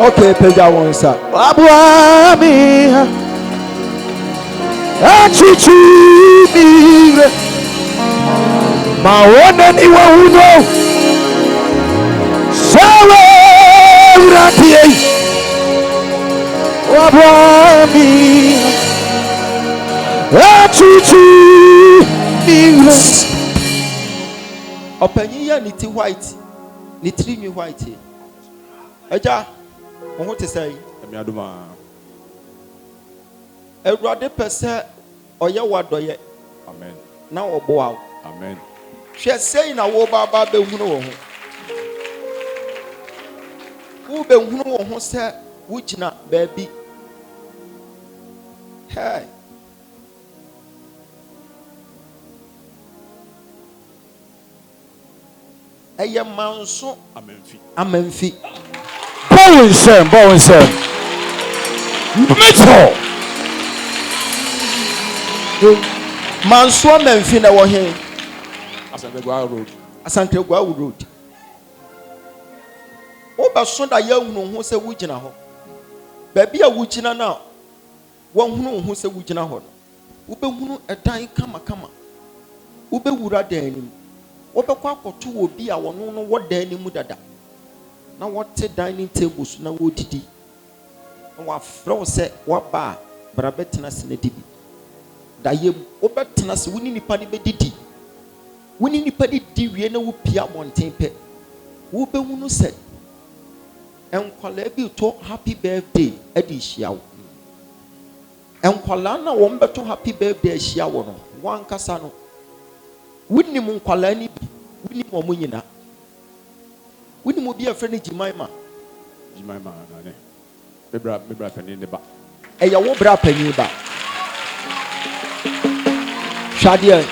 Okay, peja wonsa. Abuami. Achichi mi. Ma wona ni wa uno. Sawe ratie. Abuami. Achichi mi. Opanyi ya niti white. Nitri mi white. Eja, who to say? Every person or your word. Amen. Now, or bow out. Amen. She saying a war baba be who be who said, which not baby. Hey. A young man so Amen. Bowen, sir. Mitchell. Manso Memfi na wo he. Asantegwa road. Oba so da ya hunu ho se wugina ho. Ba bia wugina na wo hunu ho se wugina ho. Wo be hunu edan kama. Wo be wura dan anim. Wo be kwa akoto obi a wono no wo dan anim dada. Na wote dining tables na wo didi. Na wa fro se wo ba bra betina se na dibi. Da ye wo betina se woni nipa ni be didi. Woni nipa di wie na wo pia monten pe. Wo be hunu se enkwala bi to happy birthday edi hia wo. Enkwala na wo mbeto happy birthday hia wo no. Wan kasa no. Woni mu nkwala ni bi. Woni mo mo nyina. Wini mo bi afre ni Jimaima na ne bebra pani ne ba eya wo bra pani ba hwade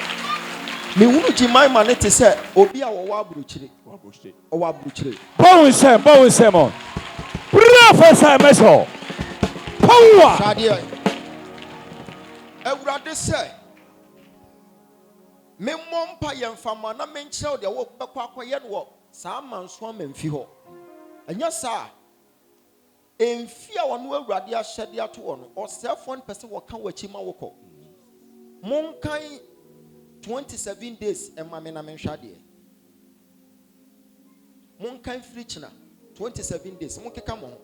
me hunu Jimaima ne te se obi a wo wa aburuchire bon se mo professor meso power hwade ewurade se me mompa ye mfama na me nkyerɛ de wo bekɔ akɔyɛ no saa manso Memfi ho anya saa emfi a wono awurade ahyɛde ato wo no ɔsɛfo no pɛsɛ wɔka wachi ma wokɔ monkan 27 days ɛma me na menhwade monkan firi kyina 27 days monkeka mo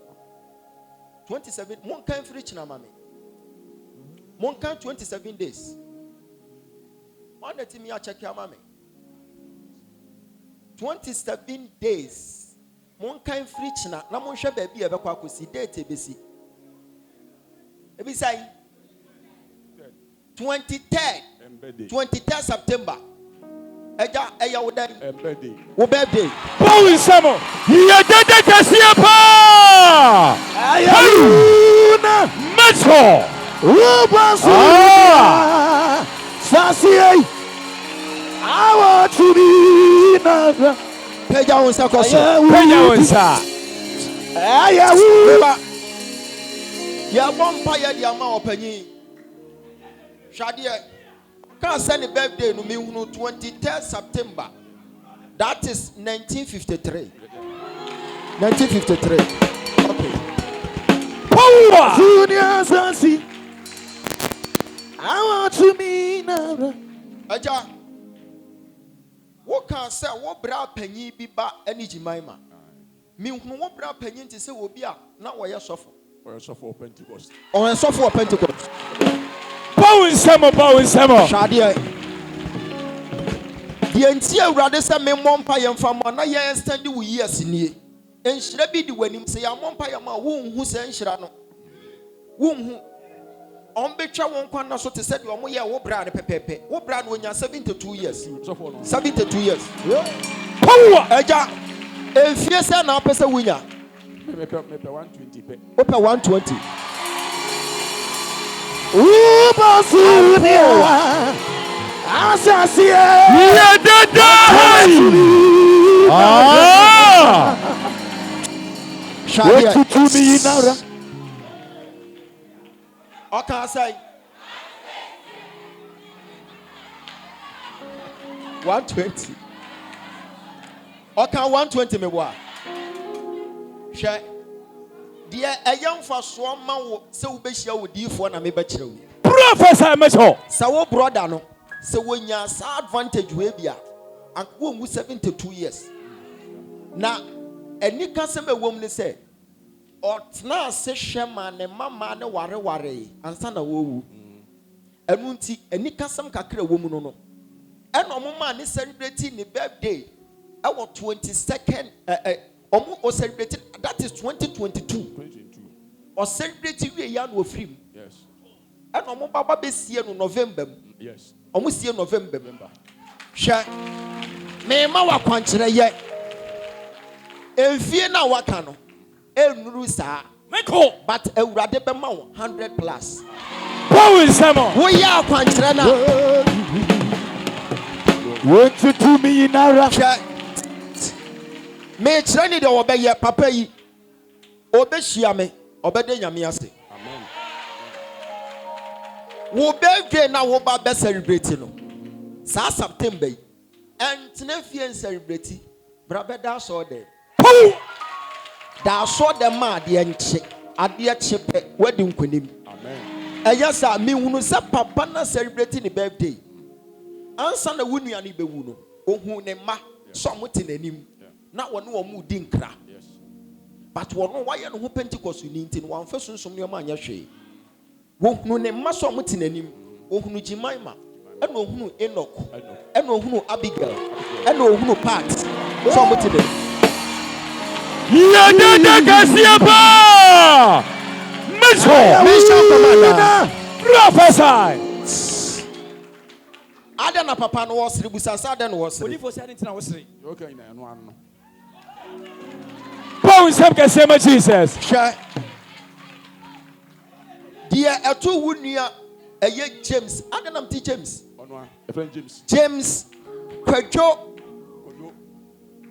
27 monkan firi kyina ma me monkan 27 days on the team ya check ya ma me 27 days. Mon kind free china. Na mon share baby ebe kwa kosi date ebesi. Ebi say 23rd September. Eja eya wo day. Wo birthday. Bowen Samo. Ye dede kasiye pa. Ayuna Metro. Wo basu. Sasiye. I want to be another. Peja wonsa koso. Peja wonsa. Ya bompa ya di ama opanyi. Shade can send the birthday no me hunu 23rd September. That is 1953. 1953. Okay. Power. Junior Sansi. I want to be another. Aja. What can say what bra penny be ba any Jimaima? Me who what bra penny to say will be a now why you suffer. Or suffer Pentecost. Or suffer Pentecost. Bowen Samo. Shadia. The entire rather say me mompa yam from one year standing with years in ye. And should be the when him say a mompa yama womb who sends Shirano. Womb who on betra one corner so to say you are more brand pepe. What brand when you're 72 years? 72 years. Power! Eja. If you say now, person winner. Maybe 120. Open 120. What can I say? 120. Okay, 120 me boy. Share. Dear a young for Swama, so be share with you for an amibacho. Professor Mecho. So, brother, no. So, when you're advantage, we be and who 72 years. Now, and you can say, a woman say, or now say, Shaman and Mamma, no worry, and son of woo. And Munti, and you can some kakra woman no. And no man is celebrating the birthday. Our 22nd, or celebrated, that is 2022. Or celebrating a young with him. Yes. And no Baba be see in November. Yes. Almost see November. Sure. Me ma wa kwankyere ye. Enfie na waka no. Enuru saa. Meko. But Ewurade be ma 100 plus. Power Samo. Wo ya kwankyere na. What to do me in Ara? Me kyerɛ ni de wo be ye papa yi. Obehia me, obede nyame ase. Amen. Wo birthday na wo ba be celebrate no. Saa September yi. And Tenefie celebrate, Brabbe da saw them. Da saw them mad the enche, at the chepe, wedding queen. Amen. And yes, I mean, when you say Papa na celebrating the birthday. Answer the wuni ani be wuno, o who ne ma, some within a nim. Not one more mood dinkra. Yes. But one no why and who Pentecost you need in one first from your man yashe. Won't no ne ma some within a nim, o who Jimaima. I know who Enoch, I know who Abigail, I know who Pat. Some today. Prophesy. Adana Papa no was Ribusa Sadan was. Okay, no. Bones have the same Jesus. Dear a two wood near a young James. Adanam T. James. James Kwejo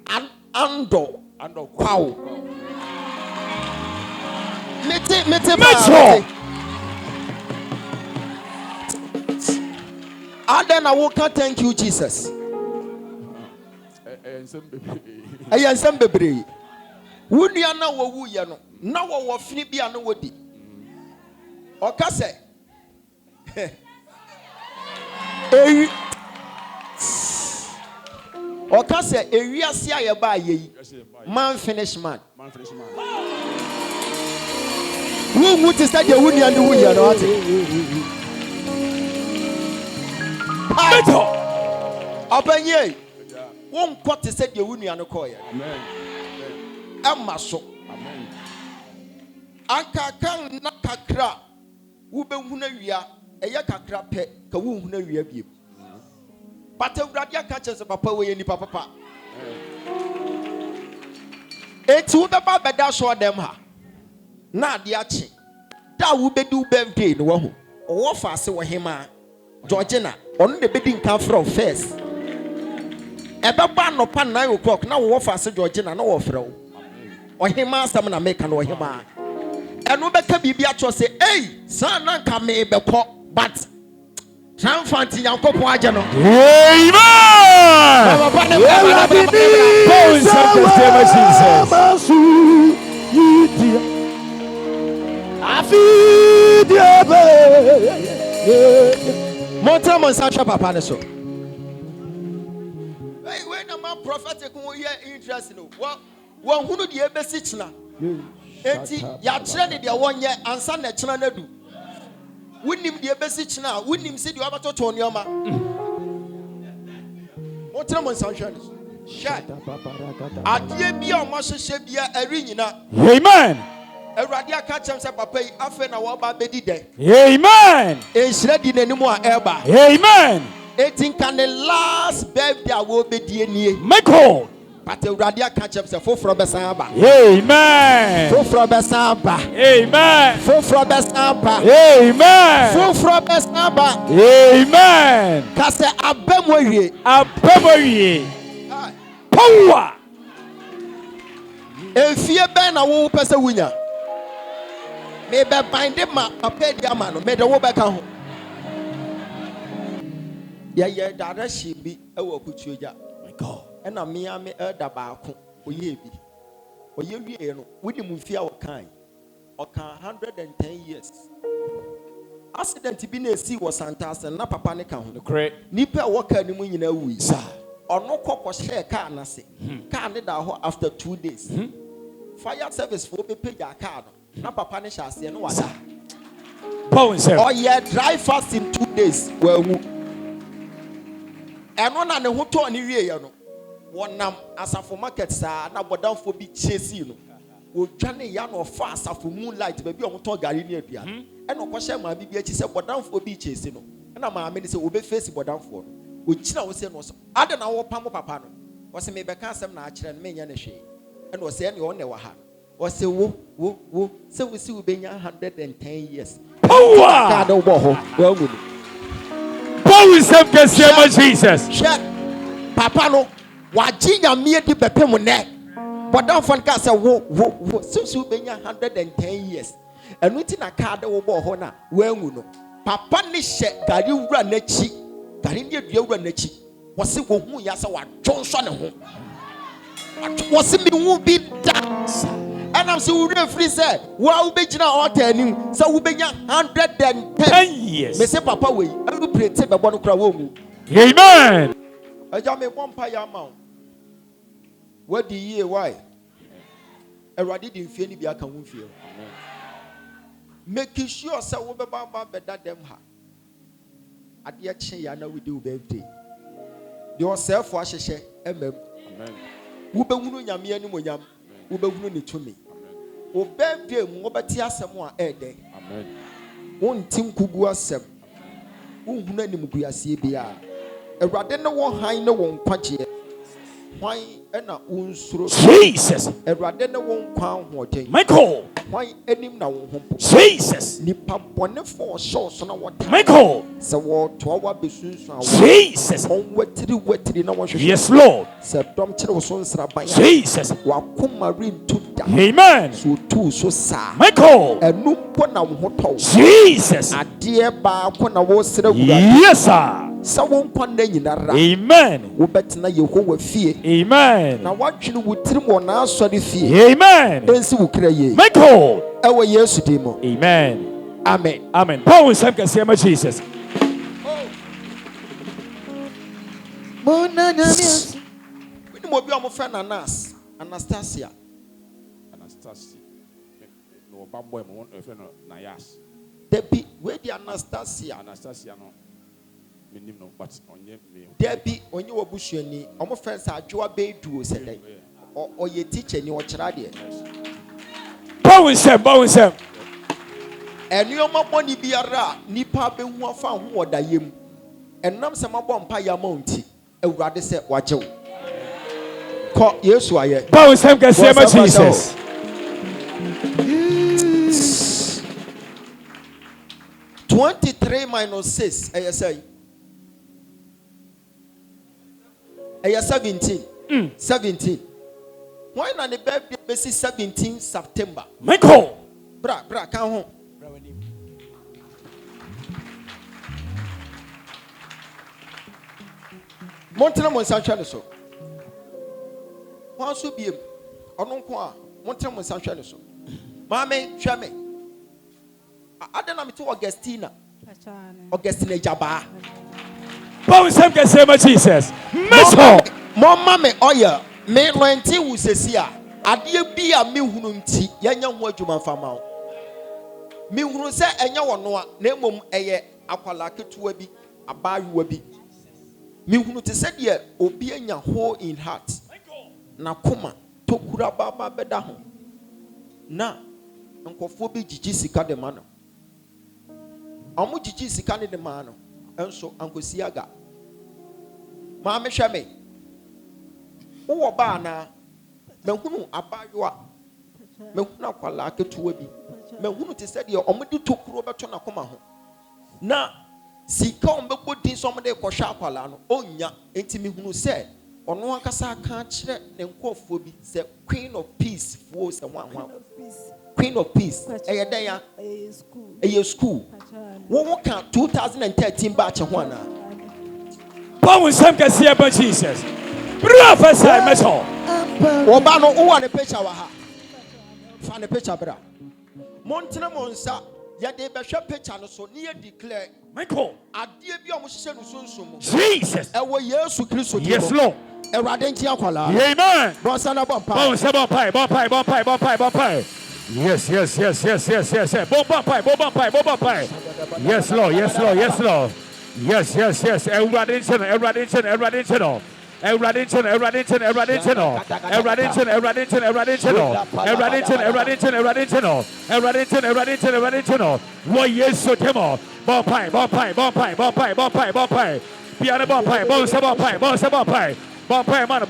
and Ando. Wow. Mete. Adan I will thank you, Jesus. I am some baby. Would you know what we are? Now what Phoebe and Woody. Or Casse. Or Casse, a real CIA by ye. Man finish man. Who would say you wouldn't know we are not? Open ye. One quarter said you wouldn't know. Amen. Amaso. Amen. Anka kan na kakra. Ube huna wia. Eya kakra pe. Ka wu huna wia biem. But Ewurade aka kyerɛ papa we ni papa. Eti wo beba beda so dem ha. Na ade ache. Da wo bedu birthday no wo. Owo fa ase wo hema. Georgina, ono de bedi nka from first. Ebeba no pa 9 o'clock na wo fa ase Georgina na wo frɛ wo. Ohema asam na make no ohema. Eno beka bibia cho say, "Hey, san na nka me beko, but Transfanti Yankopon agye no." Amen. Montra Monsancha Papa ne so. Hey, when a man prophetic who hear interest no. One who the ebesi china. Enti ya kyerɛ de one year ansa na kyina na du. Winnim the ebesi china, winnim see the abato to onyoma. Montra Monsancha ne so. Shut. Adie bia o mahyehyɛ bia ari nyina. Amen. Ewurade aka kyerɛ sɛ papa yi afa na wo ba bedi dɛ. Amen. Enhyira di n'anim a ɛba. Amen. Eti nka ne last birthday a wo bedi anie. Michael. But Ewurade aka kyerɛ sɛ foforo bɛsan aba. Amen. Foforo bɛsan aba. Amen. Foforo bɛsan aba. Amen. Foforo bɛsan aba. Amen. Ka sɛ abɛmo awie. Abɛmo awie. Power. Efie bɛn na wo pɛ sɛ wunya. Me be binde ma papa di ama no me de wo bɛka ho. Ya direction bi e wo kutuoja. My God. Na me ame elder baako oye bi. Oye wie no wodi mu fia wo kan. Oka 110 years. Accident bi na esi was fantastic na papa ne ka ho. Correct. Nipa waka ni mu nyina wu. Sir. Ono kokko share car na se. Car ne da ho after 2 days. Fire service for be pay ya car no. Na papa ne sha ase no wada. Paul said. Oh yeah, dry fast in 2 days. Well, eno na ne ho to ni wie ye no. Wonam asafo market sa na bodam fo bi chase no. Wo dwane ya no fa asafo moonlight ba bi o to gari ni adua. Eno ko hye ma bi bi achi se bodam fo bi chase no. Na ma me se obe face bodam fo no. O kina wo se no so. Ade na wo pam papa no. Wo se me be ka asem na a kire no me nya ne hwe. Eno se ne wo ne wa ha. Wo se wo se wo si wo be nya 110 years. Power. God wo ho. Wo ngu. Paul said can say Jesus. Check. Papa no waji nyame di bepem ne. Bodam fo ka se wo since wo be nya 110 years. Enu ti na card wo bo ho na wo ngu no. Papa ni hye gari wura na chi. Gari ni adua wura na chi. Wo se wo hu ya se wa dwonso ne ho. Wo se mi hu bi da. And I'm so free say, "Wow, be jina all turning." So we be 110 years. Me say, Papa, we. I will pray to be born kura wo mu. Amen. I just me one pa ya ma. What the year why? Eradi di mfie ni bi aka wo mfie. Make sure say we be ba beda dem ha. Ade kye ya na we do birthday. The yourself for ahyehye emem. Amen. We be hunu nyame ani monyam. We be hunu ni tumi. O birthday mu obati asem a ede. Amen. Won tim kugu asem. Won hunu anim guase bia. Ewrade ne won han ne won kwagye. Hwan ena unsuro. Jesus. Ewrade ne won kwan hoden. Michael. Hwan enim na won hompo. Jesus. Nipa bone for sure so na what. Michael. Se wo to wa besunsu an. Jesus. On wetiri na won hwehwe. Yes Lord. Se dom kire wo so nsra ban. Jesus. Wa koma rin to da. Amen. So tu so sa. Michael. Enu po na wo to. Jesus. Ade ba ko na wo sra wura. Yes sir. Sa won kwan na nyinara. Amen. Wo betina Yehowa fie. Amen. Na wadwene wo tirim wo na asori fie. Amen. Ensi wo kra ye. Michael. Ewe Yesu dimo. Amen. Amen. Amen. Paul said can say Jesus. Mona nyame. We mo bi o mo fa na nas. Anastasia. No bamboy mo won efe no na yas. Debi we di Anastasia no menim no but onye me. Debi onye wo busuani o mo fa sa adwoa be duo se dai. O ye teacher ni o kira de. Paul said. Enuoma boni biara nipa be hu afa ho odayem. Enam se mabɔ mpa ya maunti. Ewurade se wajew. Ko Yesu aye. Paul said can say Jesus. 23 minus 6 say 17. 17. Why na the birthday be 17 September? Michael. Bra kan ho. Montana monsanhwa ne so. Wan so biem. Ono nko a montana monsanhwa ne so. Maame hwa me. Adana me to Augustina Ogyaba. Paul said can say Jesus. Meso. Mama me oya me lenti wu sesi a ade bi a me hunu nti yanya ho adwuma fama o. Me hunu se enya wono a na emom eye akwala ketuwa bi abaayuwa bi. Me hunu te se de obi anya hole in heart na koma tokura baba beda ho na nkofo bi jiji sika de ma no amu jiji sika ne de ma no enso ankosi aga ma me hwe me wo ba na mahunu abaayuwa mahunu akwala ketuwa bi mahunu te se de omudi tokuro beto na koma ho na sika ombebo din so omde kwhwa akwala no onya enti mehunu se ono akasa ka kire ne nkofo bi se Queen of Peace fo se wanwa Queen of Peace eyeden ya school wo ka 2013 batch ho ana Paul said can say Jesus. Prophesy meso. Wo ba no wo ne picture wa ha fa ne picture bra Montana Monsa, Yade Besha Pechano, so near declare. Michael. Adia bi omo hye no sunsun. Jesus. Ewo Yesu Kristo di. Yes, Lord. Ewradentia akwala. Amen. Bonsana bompa. Bonpai. Yes. Bompai. Yes, Lord. Yes. Eradication. What yes, so demo. Bompai. Piano bompai. Bompai, man,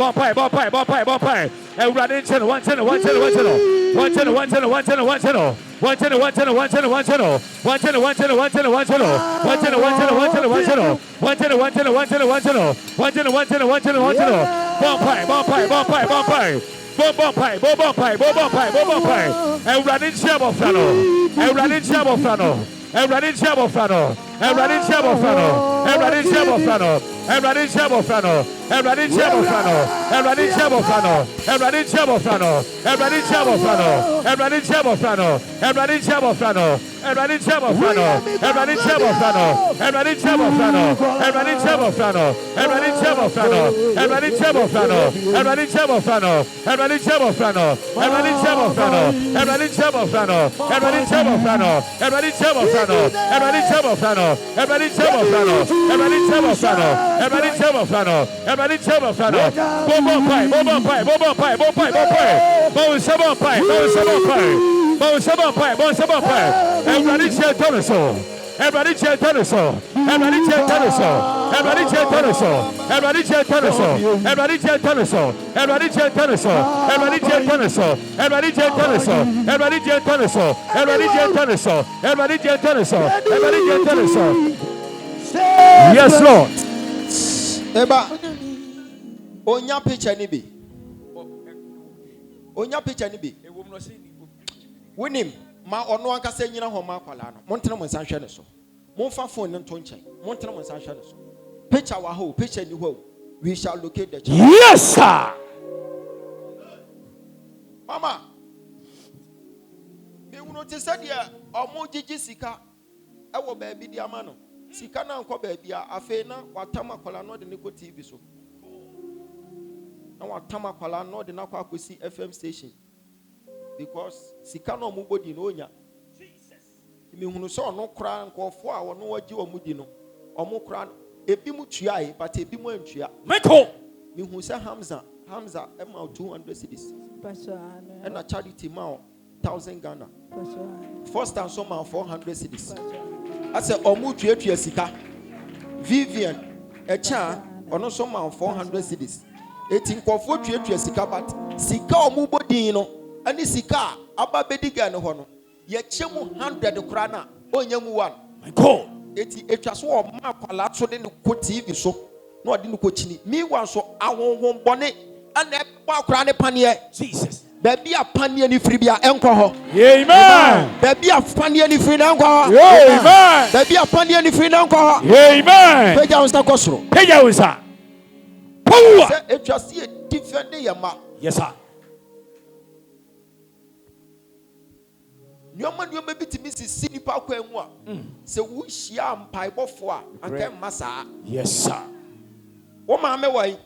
bompai. Eradication. One channel. Everybody check tennis. Yes, Lord. Eba. Onya picture ni bi. Winim. Ma ono ankasa nyina ho ma kwala no montena mo nsan hwe ne so monfa phone ne nto nchen montena mo nsan hwe ne so picture wa ho picture ni ho we shall locate the child. Yes sir. Mama me wono te said ya omo gigi sika e wo ba bi di ama no sika na nko ba bi a afi na watama kwala no de ne ko TV so na watama kwala no de na kwa akosi FM station. Because sika no mu body no nya Jesus me hunu so no kra nkofo a wono wagi omudi no omo kra ebi mu tuae but ebi mu antua Michael me hunu se Hamza e ma 200 cedis and a charity ma 1000 Ghana first and so ma 400 cedis I say omo tuatua sika Vivian e cha ono so ma 400 cedis eti nkofo tuatua sika but sika omo body no ani sika aba bediga ne ho no ye chemu 100 kura na onyamu 1 my god eti etwa so o ma kwala to de ne ko TV so na ode ne ko chini mi wan so awonwon bone ana ba kura ne panie Jesus ba bia panie ni firi bia enko ho amen ba bia panie ni firi na enko ho amen ba bia panie ni firi na enko ho amen peja unsa kosoro peja unsa power se etwa se defend ye ma yes sir. Nyoma bitimi sisi nipa kwanmu a se wo hia mpaibofo a anka masa yes sir wo ma me wai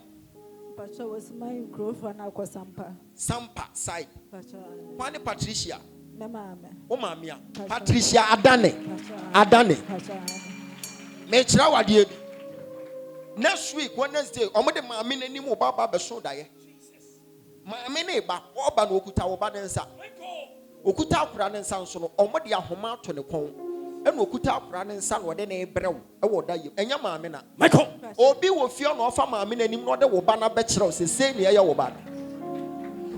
Pacha was my growth and I was Sampa side Pani Patricia me mama wo ma me a Patricia Adane me kira wade bi next week Wednesday omo de ma me nanim wo baba be so daye ma me ne ba wo ba no okuta wo ba den sa okuta akura ne nsa nso no omo de ahoma to ne kon ena okuta akura ne nsa no de ne brew e wo da yem enya maame na Michael obi wo fie no ofa maame na nim no de wo ba na be kire se se ne ye wo ba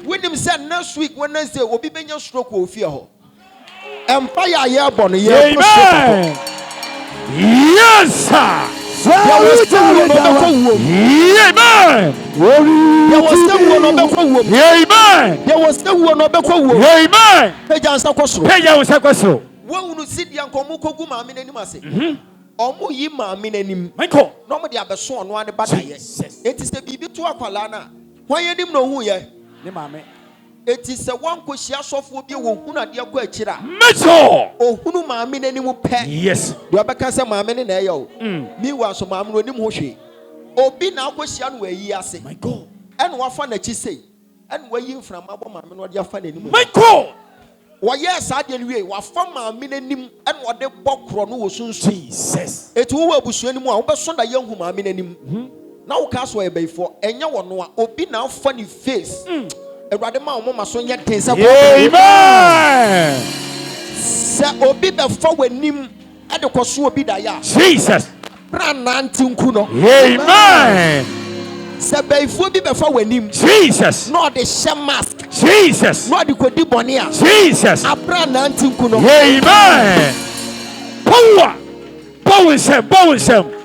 winim say next week Wednesday obi benya stroke wo fie ho empire ye bon ye amen yes sir there was still one amen peja nsa kwosoro wo unu sidi ankomu kogu maame nanim ase omo yi maame nanim Michael no mo de abeso ono ane badaye enti se bibi to akwala na hwan yanim no hu ye ne maame It is a one question software be wona de akọ akira. Mecho. Ohunu maame n'anim pɛ. Yes. Do abɛka sɛ maame ne na ɛyɛ o. Mi wa so maame no nim ho hwe. Obi na akɔhyia no ayi ase. My God. Ɛna wafa na chi sei. Ɛna wayi mframa bɔ maame no de afa n'anim. My God. Wɔyɛ saa de no wie, wafa maame n'anim ɛna wɔde bɔ korɔ no wɔ sunsun. Jesus. Etu wo abusua anim a wobɛso na yɛhu maame n'anim. Na wo ka so ɛbɛyifo ɛnya wɔ no a obi na afa ne face. Awurade ma wo ma so nyɛ den sɛ Amen. sɛ obi bɛfa w'anim ɛde kɔ so obi da ya. Jesus. Bra nante nku no. Amen. Sɛ bɛyifo bi bɛfa w'anim. Jesus. Na ɔde hyɛ mask. Jesus. Na ɔde kɔdi bɔne a. Jesus. Abra nante nku no. Amen. Power. Bowensem.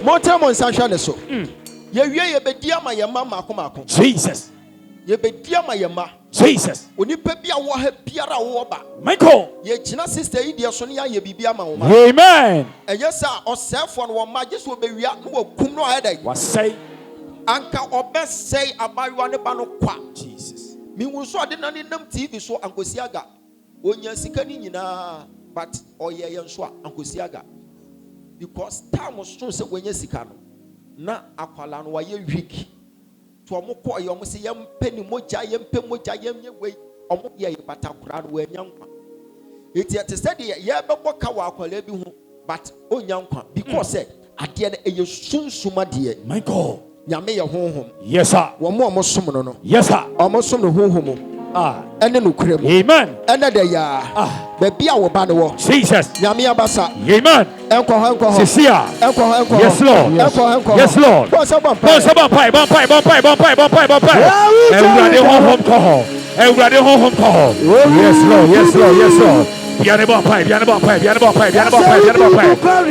Montemo nsanhwa ne so. Yewie yebedi ama yema mako. Jesus. Yebedi ama yema. Jesus. Onipa bia wo ha biara wo ba. Michael. Ye gina sister yi de so ne ya bibi ama wo ma. Amen. Enye sa osefo no wo ma je so bewia no wakum no ayeda. Wasai. Anka obesei abayiwa ne ba no kwa. Jesus. Mi wunso ade na ne nam TV so ankosi aga. Onya sika ni nyina but oye ye nso ankosi aga. Because time was so when you see no na akwala no waye weak to omo ko ye omo se yem peni moja yem pe moja yem nye we omo ye patakura no we nyankwa eti ate said ye bebo ka wa akwala bi hu but onyankwa because ade na eye sunsuma de. My God. Nyame ye honhom. Yes sir. Wo mo som no. Yes sir. Omo som no honhom. Ene no kure mu. Amen. Ene de ya. Ba bia wo ba no wo. Jesus. Nyame abasa. Amen. Enko. Sisia. Enko. Yes Lord. Enko. Yes Lord. Bon sabon pai. Everybody honhom ko. Yes Lord. Biane bon pai.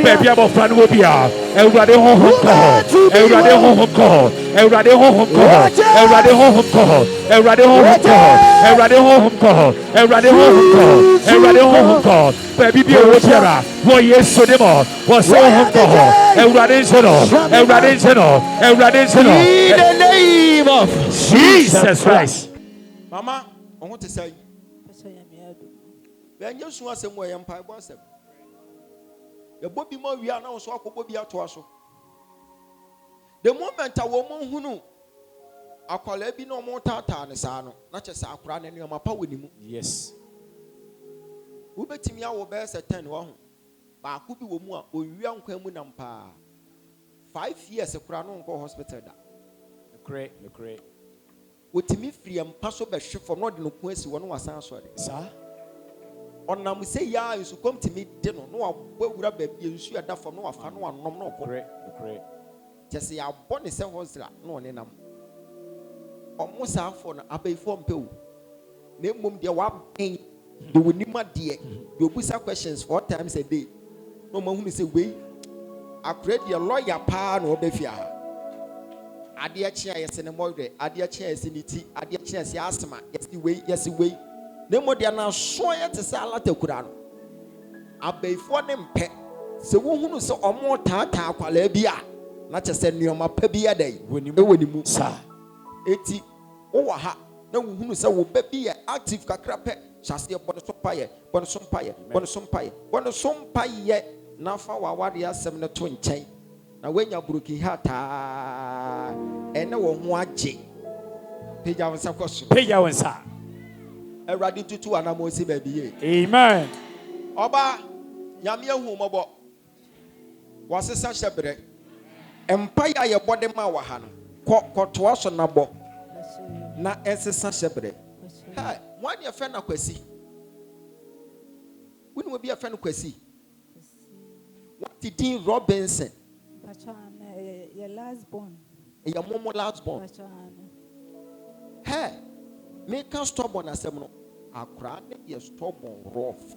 Baby abo fran wo bia. Everybody honhom ko. Baby be wo tiara. Wo yeso de mo. Wo so honhom ko. Everybody no. In the name of Jesus Christ. Mama, I want to say, when you saw some way empire was them. The Bobby Mo, we are now so Bobby out to us. The moment a woman who knew I call it be no more tata and sano, not just a crown and your mapa with him. Yes. Who bet me our best at 10 1. But I could be more or young Quemunampa. 5 years a crown on hospital. The cray. With me free and pass over ship for not in the quest one was answered. Sir? On nam say ya is to come to me dinner. No, where would I be? You should have for no fan one no correct. Just say our bonnet was no nenam. Almost half on a bay form pill. Name mum dear one pain. You will need my dear. You put some questions 4 times a day. No one who say, wait. I create your lawyer pa no befia. Adia chair yes in a mode, adia chair is in it, adia chair is asthma, yes the way. No more than now, show it to Salah to Kuran. I bay for them pet. So who so or more tata qualebia, not just send you my pebia day when you move, sir. 80 ha. No who say will be active cacrapet, shall see upon the sompire, now for our warrior 7 20. Now when you're brookie hat, and no one J. Pay our support. Pay our sir. Ready to 2 and I'm baby. Amen. Oba, Yamia Humobo was a such a break. Empire your body mawahana. To us on a bo. Na such a break. Hi, one your friend of Quessy. When will be a friend of Quessy? What did Dean Robinson? Your last born. Your mom last born. Hey. Make us stop on a seminal. A cranny is stop on rough.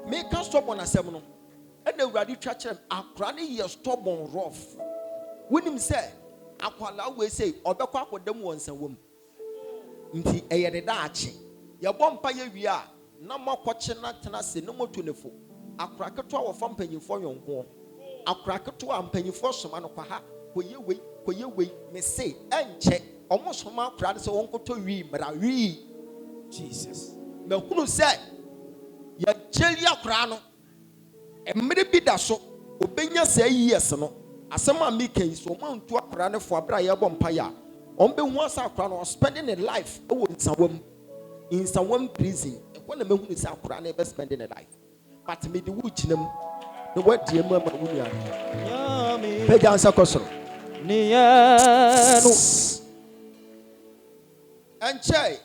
Make us stop on a seminal. And the radi church a cranny is stop on rough. When him say, I quite always say, or the quack with them once a woman. Inti a yadachi. Your bumpire we are. No more watching that tenacity, no more 24. A cracker to our thumping for your home. akora ketewa mpanyinfo soma no kwa ha koye wei me say enche omo soma akora se wonkoto wi mra wi Jesus me hunu say ya jeli akora no emre bi da so obenya say years no asem a me kan so mo ntu akora ne fo abra ye bom paya on be hu asa akora no spending a life e wo in some prison e ko na me hunu say akora na be spending a life but me the wu chinam the word the mama wunya yami page answer kosoro niyanu anche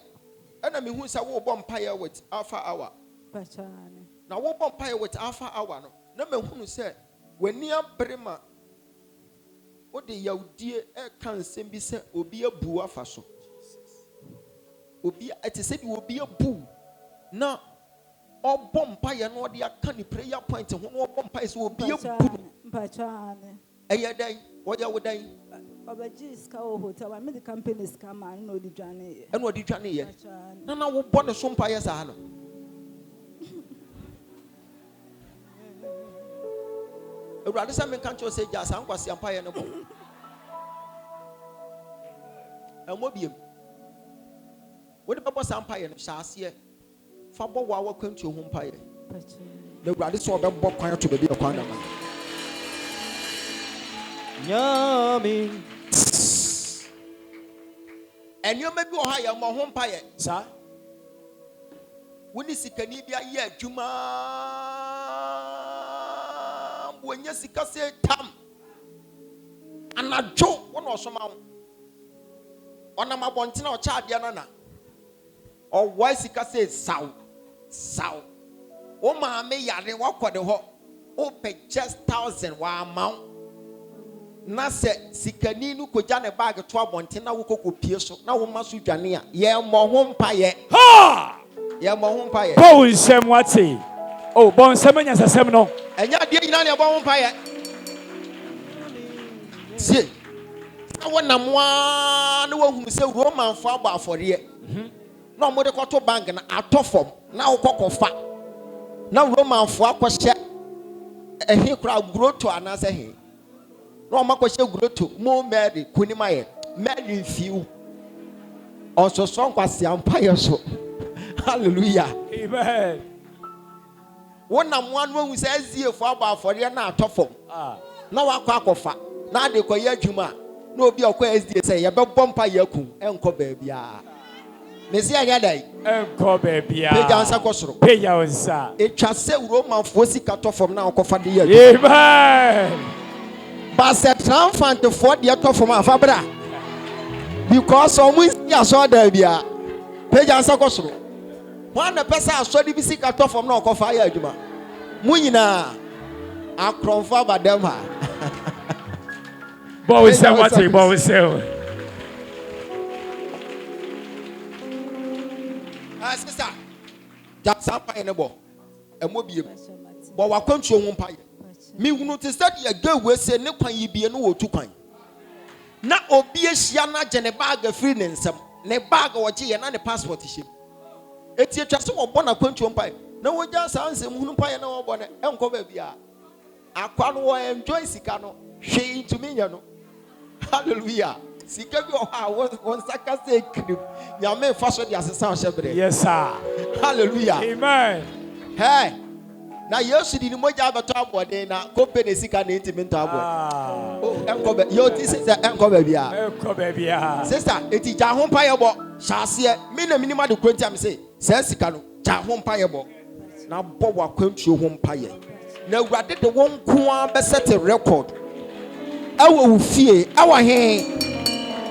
ana me hu say wo bom paya with alpha hour Pachane. na wo bom paya with alpha hour no na me hunu say wani abrema o de yaudie e kan nsem bi say obi abu afa so obi ati say obi abu na obom paya no de aka ni prayer point ho no obom paya so obi abu Pachane. eye dan woja wodan Obaji ska o hotel wa me the company ska man no di dwane. eno odi twane ye na wo bo ne so paya sa no Ewurade sa me kan cho say ja san kwase ampaye ne bo emo biem wo de bebo san paye no shaase fa bo wa wa kwantu ho mpaye na Ewurade so obebbo kwan to bebi kwan na ma nyami enyo me bi o ha ya mo ho mpaye sa woni sikani bia ye adwuma wonya sika se tam anadwo wono osoma wo ona mabontina o cha ade na o wa sika se saw o ma me yare wakode ho o pe just 1000 wa amount na se sikani nu koja ne bag to abontina wo kokopie so na wo maso dwane a ye mo ho mpaye ha ye mo ho mpaye bo nsem wate oh bo nsem nya sesem no enya de nyina ne bo ho mpaye sie awona moa na wahunu se Roman fo aba afore na omo de koto bank na atofom na wokokofa na Roman fo akohye ehi kura groto anase he na omo akohye groto mo Mary kunimaye Mary fiu onso so nkwase ampaye so hallelujah amen wona moa no hu se azie fo aba afore na atofom na wakọ akofa na ade koye adwuma na obi akọ SD say ye bebọ mpa yakun enko baabia mesi anya dai enko baabia pe jansa kosoro pe yansa etwa se Roman fo sika tofom na akofa de ya amen ba se triumphant fo de tofom afa bra because omu ya so da bia pe jansa kosoro wan na pesa aso de bi sika tofom na akofa ya adwuma mu nyina akronfo abadam ha bo se wate bo se sister ja sampa ne bo emo biem bo wakwantu ho mpaye mi hunu te said ya gawe se ne kwan yibie no wotu kwan na obi ehia na je ne bag free ne nsam ne bag wo je ye na ne passport hye eti etwa se wo bo na kwantu ho mpaye na wo ja sansem hunu mpaye na wo bo ne enko ba bia akwa no wo enjoy sika no hwe intumi nya no hallelujah sika bi o ha won saka se krim nyame fa so de asesa o shebre yes sir hallelujah amen hey na yesu di ni moja abato abode na company sika na intimi nto abode oh enko be yo ti sister enko be bia sister eti ja ho pa ye bo shaase mi na minima de kwanti am say se sika no ja ho pa ye bo na bo wa kwantuo ho pa ye na Awurade de won ko a be set record awo ufie awo he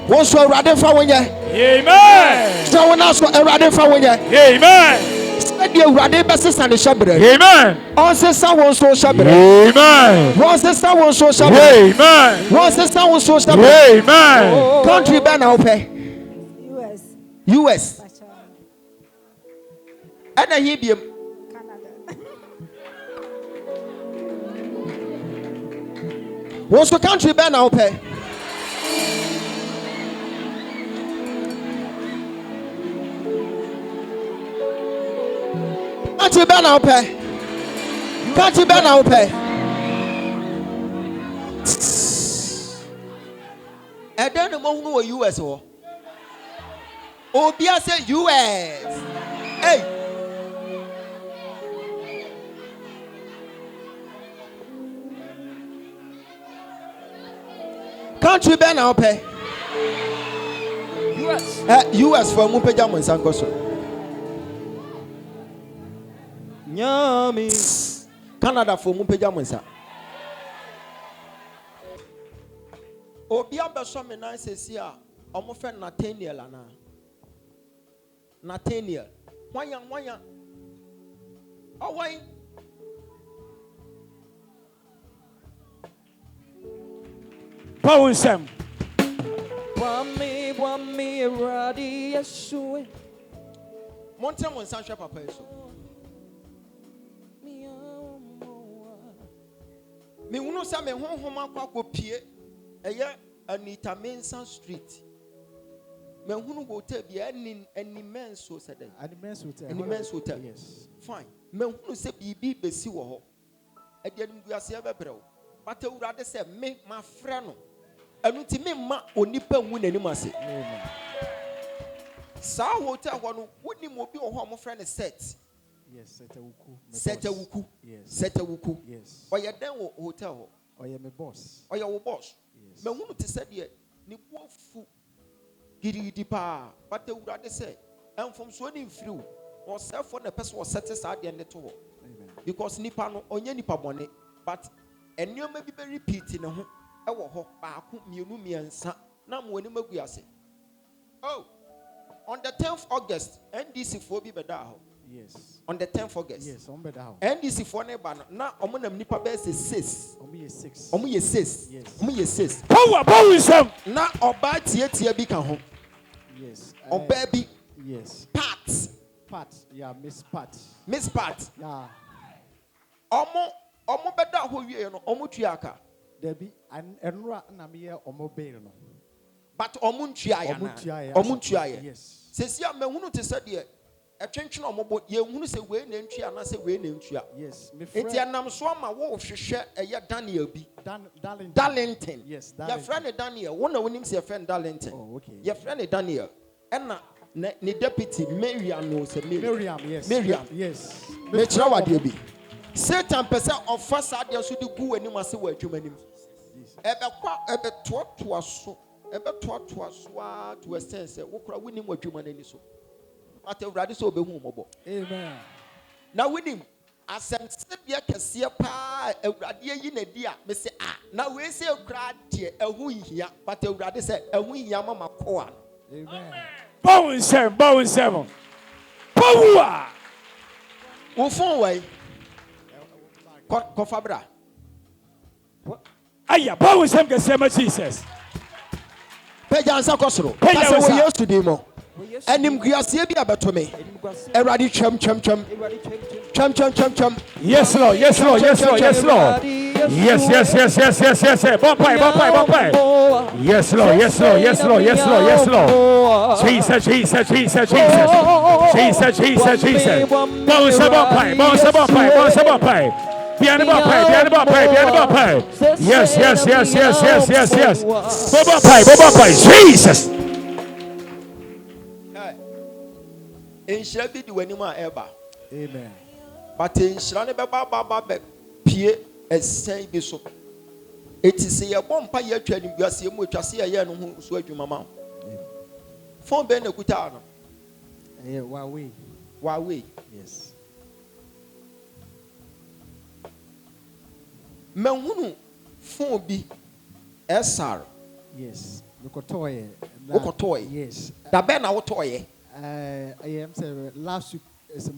won so Awurade fa wonye amen so wona so Awurade fa wonye amen de Awurade be sesa ne shabre amen on sesa won so shabre amen won sesa won so shabre amen won sesa won so shabre amen country be na ope US ana hi biem what's the country be na ope country be na ope And then the moment who US or Obia say US. Hey. Country ben now pay. US for Mupeja Monsankoso. Nyami. Canada for Mupeja Monsa. Obia beso me na sesi a omo fe Nathaniel ana. Nathaniel. Wanya. Awai. Powensem. Wami radi Yeshua. Monte Monsanche papa eso. Me unu sa me honhom akwa pie. Eye Anita Mensa Street. Me hunu hotel bi any men's so said. Any men's hotel. Yes. Fine. Me hunu se bibi besi wo ho. E de nim guase e bebre wo. But Urade say me my friend no. Anu ti me ma onipa hu nanim ase. Amen. Sa hotel ho no woni mo bi wo ho mo friend set. Yes, Setawuku. Yes. Setawuku. Yes. Oye den wo hotel ho. Oye me boss. Oye wo boss. Yes. Me hunu ti said ye ni bofu gidi pa. But Urade say from so ni mfiri or self for the person was set aside the to ho. Amen. Because nipa no onye nipa bone but enyo bi be repeat ne ho e wo ho baako mienu miensa na mo ani magu ase. Oh, on the 10th August NDC for bi beda ho. Yes. On the 10th August. Yes, on beda ho. NDC for ne ba no na omo nam nipa be say 6. Omo ye 6. Omo ye 6. Yes. Omo ye 6. Powensem. Na oba tie bi ka ho. Yes. Oba bi. Yes. Pat. Yeah, Miss Pat. Miss Pat. Yeah. Omo beda ho wie no omo tuaka. Debi enra na me ye omo bear no. But omo ntua ya na. Omo ntua ya. Yes. Sesi a mahunu te se de etwentwe na omo ye hunu se we na ntua na se we na ntua. Yes. Me friend. Enti anam so ama wo hwehwe eye Daniel bi. Darlington. Yes, Darlington. Your friend Daniel. Wo na wonim se your friend Darlington. Oh, okay. Your friend Daniel. Ena ne deputy Miriam no se Miriam, yes. Miriam. Yes. Me kira wade bi. Satan pese offers ade so de gu anim ase wa adwuma nim. Ebe to aso to a sense wo kura wonim adwuma nani so. Ate urade so obehu mobo. Amen. Na wonim asɛmse bia kɛseɛ paa awurade yi na di a me se na we se kura de ɛho hia but awurade sɛ ɛho hia mama koa. Amen. Powensem. Powa. Wo phone wai kofa bra. Aya, powensem ke sema Jesus. Pejansa kosoro. Peja Kasa wo wasa. Yesu di mo. Enim guasie bi abeto me. Awurade twam. Yes, Lord. Yes. Yes. Bumpai. Yes, Lord. Jesus. Bounce bumpai. Piano bumpai. Yes. Bumpai. Jesus. Enhyira bi di w'anim a ɛba. Amen. But enhyira ne bɛba pie ɛsɛn bi so. Eti sɛ yɛbɔ mpa yɛ atwa ne guasie mu atwa se yɛ no ho so adwuma ma. Phone bɛn na kuta no. Huawei. Yes. Mahunu phone bi SR. Yes. Lokotoye. Yes. Da bɛn na wotoye. I am saying last week is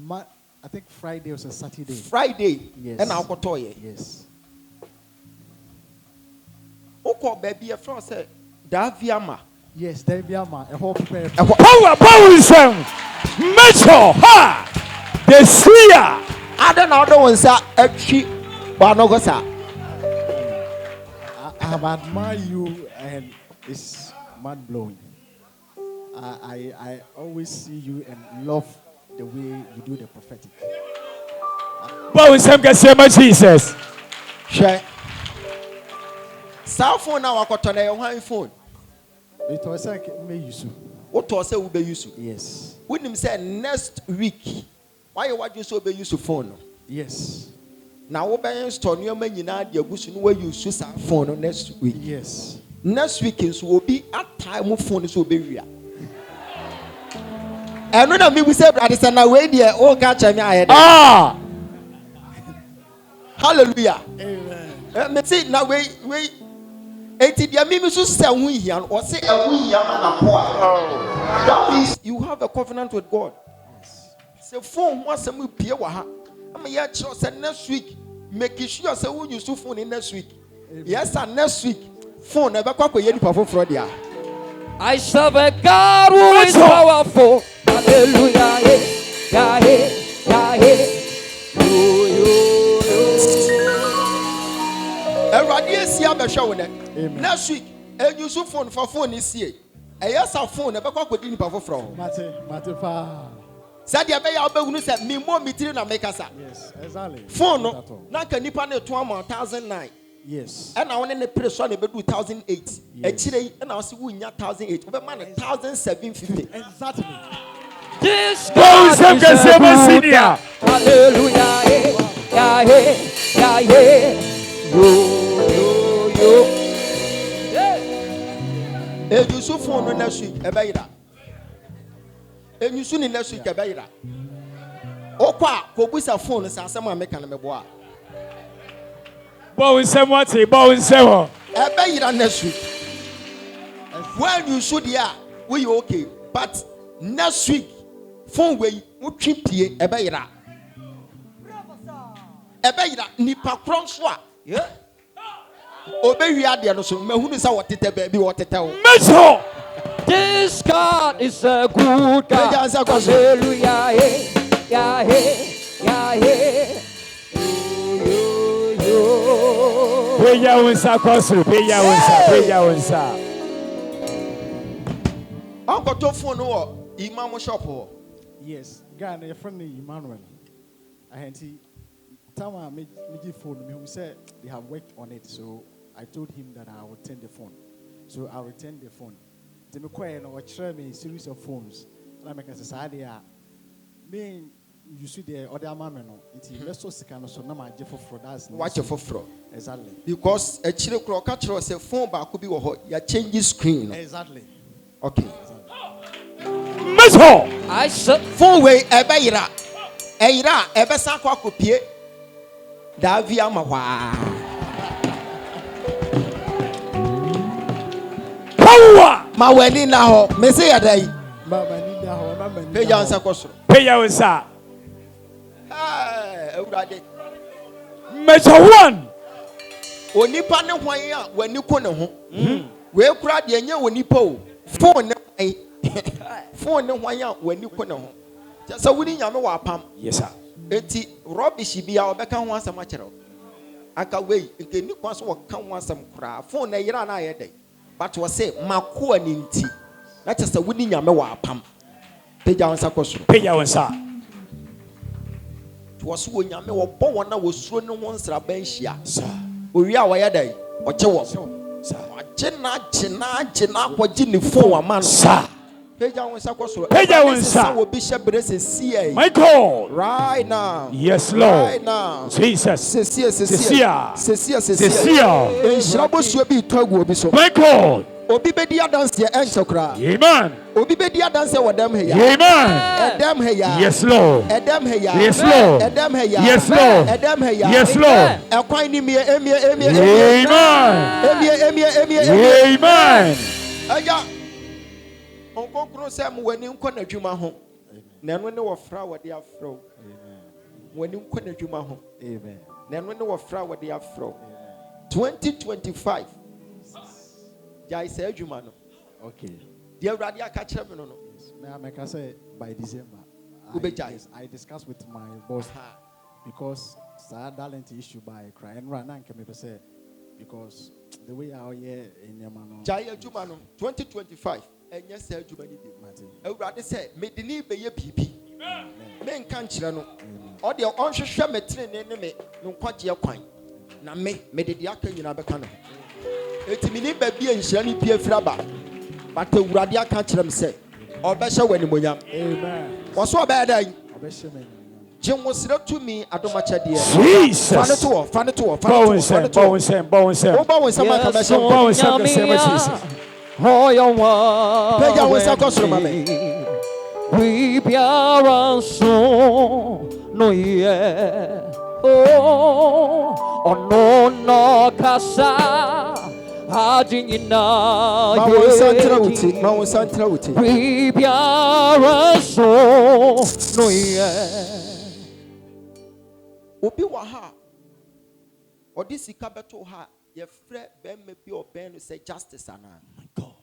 I think Friday or Saturday. Friday. Yes. And now wotoye. Yes. Oko baby a friend say Daviama. Yes, Daviama. A whole prayer. Powensem. Metro. Ha. The seer. I don't know the ones that actually Banogosa. I have admired you and it's mind blowing. I always see you and love the way you do the prophetic. Powensem ke sema Jesus. Share. Cell phone now wakoto na your phone. It was like me use. What to say we be use? Yes. When him say next week, why you want you so be use phone? Yes. Now we be install new man nyina de agusu no we use cell phone next week. Yes. Next week is will be at time phone so be wia. And when me we say brother say na we there o ka cha me aye. Ah! Hallelujah. Amen. Me say na we eti dia me so say hu hia or say hu hia na ko a. That means you have a covenant with God. Yes. Say phone ho asem pie wa ha. Am ya chiro say next week make sure say we use phone in next week. Amen. Yes, and next week phone e be kwa ko ye nipa foforo dia. I serve a God who is powerful. Hallelujah. Yeah, yeah, yeah. Next week, and you so phone for phone is here. A yes, our phone, a back with Nipa from. Said the Abaya Begun said, me more material and make us. Yes, exactly. Phone, not can Nipa 2009. Yes. And I want to pray so I do 2008. Actually, and I'll see we 1008. Over man 1750. Exactly. This God is a senior. Hallelujah. Yeah, yeah, yeah. Yo. And you so phone next week, a bayra. And you soon in next week, a bayra. Okwa, Kobusa phone, and someone make an meboa. Bow in someone, say, bow in seven. A bayra next week. When you should, yeah, we okay. But next week, phone way, you trip here, a bayra. A bayra, nipa cronswa. Yeah. Obey we are there, so me who is our tete baby what to tell. This God is a good God. Hallelujah. Yeah, yeah, yeah. Pay your unsa, Consul. Pay your unsa. Pay your unsa. Uncle to phone or Imam shop. Yes, Ghana, your friend Emmanuel. I had to tell my phone. Me who said they have worked on it, so I told him that I would return the phone. So I returned the phone. They me a series of phones. And I make a society. Me, you see the other man. It's let's so sick and so now my Jeff for that's watch your for exactly because a chile clock catcher was a phone back could be you change screen. Exactly. Okay. I said phone way a bayra. Eira ebe sakwa kopie Davia mawa. Power! Ma weni na ho, me say adai. Pay your answer question. Pay your answer. Hey, Ewurade. Measure one. Onipa ne hwan a wani ko ne ho. We kura de enye onipa o. Phone ne hwan. Phone ne hwan a wani ko ne ho. So we didn't know apam. Yes, sir. Eti rubbish be our back and once a matcher. Aka way, it can look once or come once some cry. Phone a year and I a day. But was say, Mako and inti. That's just a winning yamewa pam. Pay down Sakos. Pay your answer. It was when Yamewa Bowana was thrown once a bench here. Sir, we are why day or Chewa. Sir, Jenna, what Jinny for a man, sir. Pay down Sakos. Pay down, sir. Bishop Bresse, my God. Right now. Yes, Lord. Right now. Jesus. Cecilia. And Shabos will be told. My God. Obibedia dance here and Sokra. Amen. Obibedia dance with them here. Amen. Them here. Yes, Lord. Them here. Yes, Lord. Them here. Yes, Lord. Them here. Yes, Lord. Amen. Aya. Onko kro say mo wani nko na dwuma ho. Na no ne wo fra wo de afro. Amen. Wani nko na dwuma ho. Amen. Na no ne wo fra wo de afro. 2025. Jai say adwuma no. Okay. Dear Radia catch me no. Now I can say by December. I discussed with my boss because sad talent issue by cry and run and can say because the way our year in Yamano. Jai adwuma no 2025. And yes, sir, you may rather say, may the need be a PP. Men can't channel. Or the onshore share me train enemy, no quite your coin. Now, may the Yaka in Abacano. eti mini baby enhyira ni pie fraba but awurade aka kyerɛ me sɛ ɔbɛhyɛ wɔ animonyam. Amen. Wɔso ɔbɛyɛ dɛn Ɔbɛhyɛ me. gyewosere tumi adomakyɛdeɛ. Jesus. Fa ne to wɔ, fa ne to wɔ, fa ne Bow to and wɔ, fa ne Sam, to bow wɔ. and Sam, bow and Sam. Wobɔ wo nsɛm aka bɛhyɛ wo. Bow and Sam, the same as Jesus. Pagya wo nsa kɔ soro ma me. We biara so no ye ono no kasa hajina Ma wo nsa ntra wo ti, ma wo nsa ntra wo ti. we biara so no ye Obi wɔ ha ɔde sika bɛto ha yɛfrɛ bɛrima bi ɔbɛn no sɛ justice anaa. My God.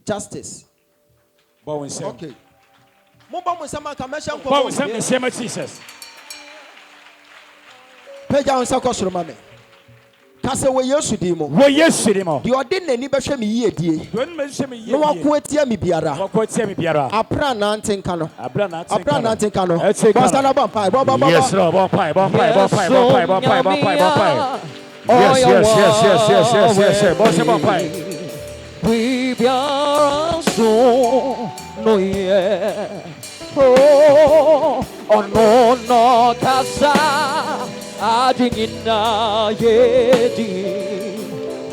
Justice. Bow and Sam. Okay. Mo ba mo nsɛm aka mɛhyɛ Bow and nkɔmɔ. Sam, the same as Jesus. Pagya wo nsa kɔ soro ma me. Ka sɛ wɔ Yesu din mu. Wo Yesu di mo. Deɛ ɔde n'ani bɛhwɛ me yiedie. Don't mention me Na yet. wako atia me biara. What quite say me biara. Apra nante nka no. Abra na Apra nante nka no. Let's take Bɔsa na bɔ mpae. Bɔ. Yes, Lord. Bon pie. Yes. Boss bon pie. we biara so no ye ono no kasa hajina yedi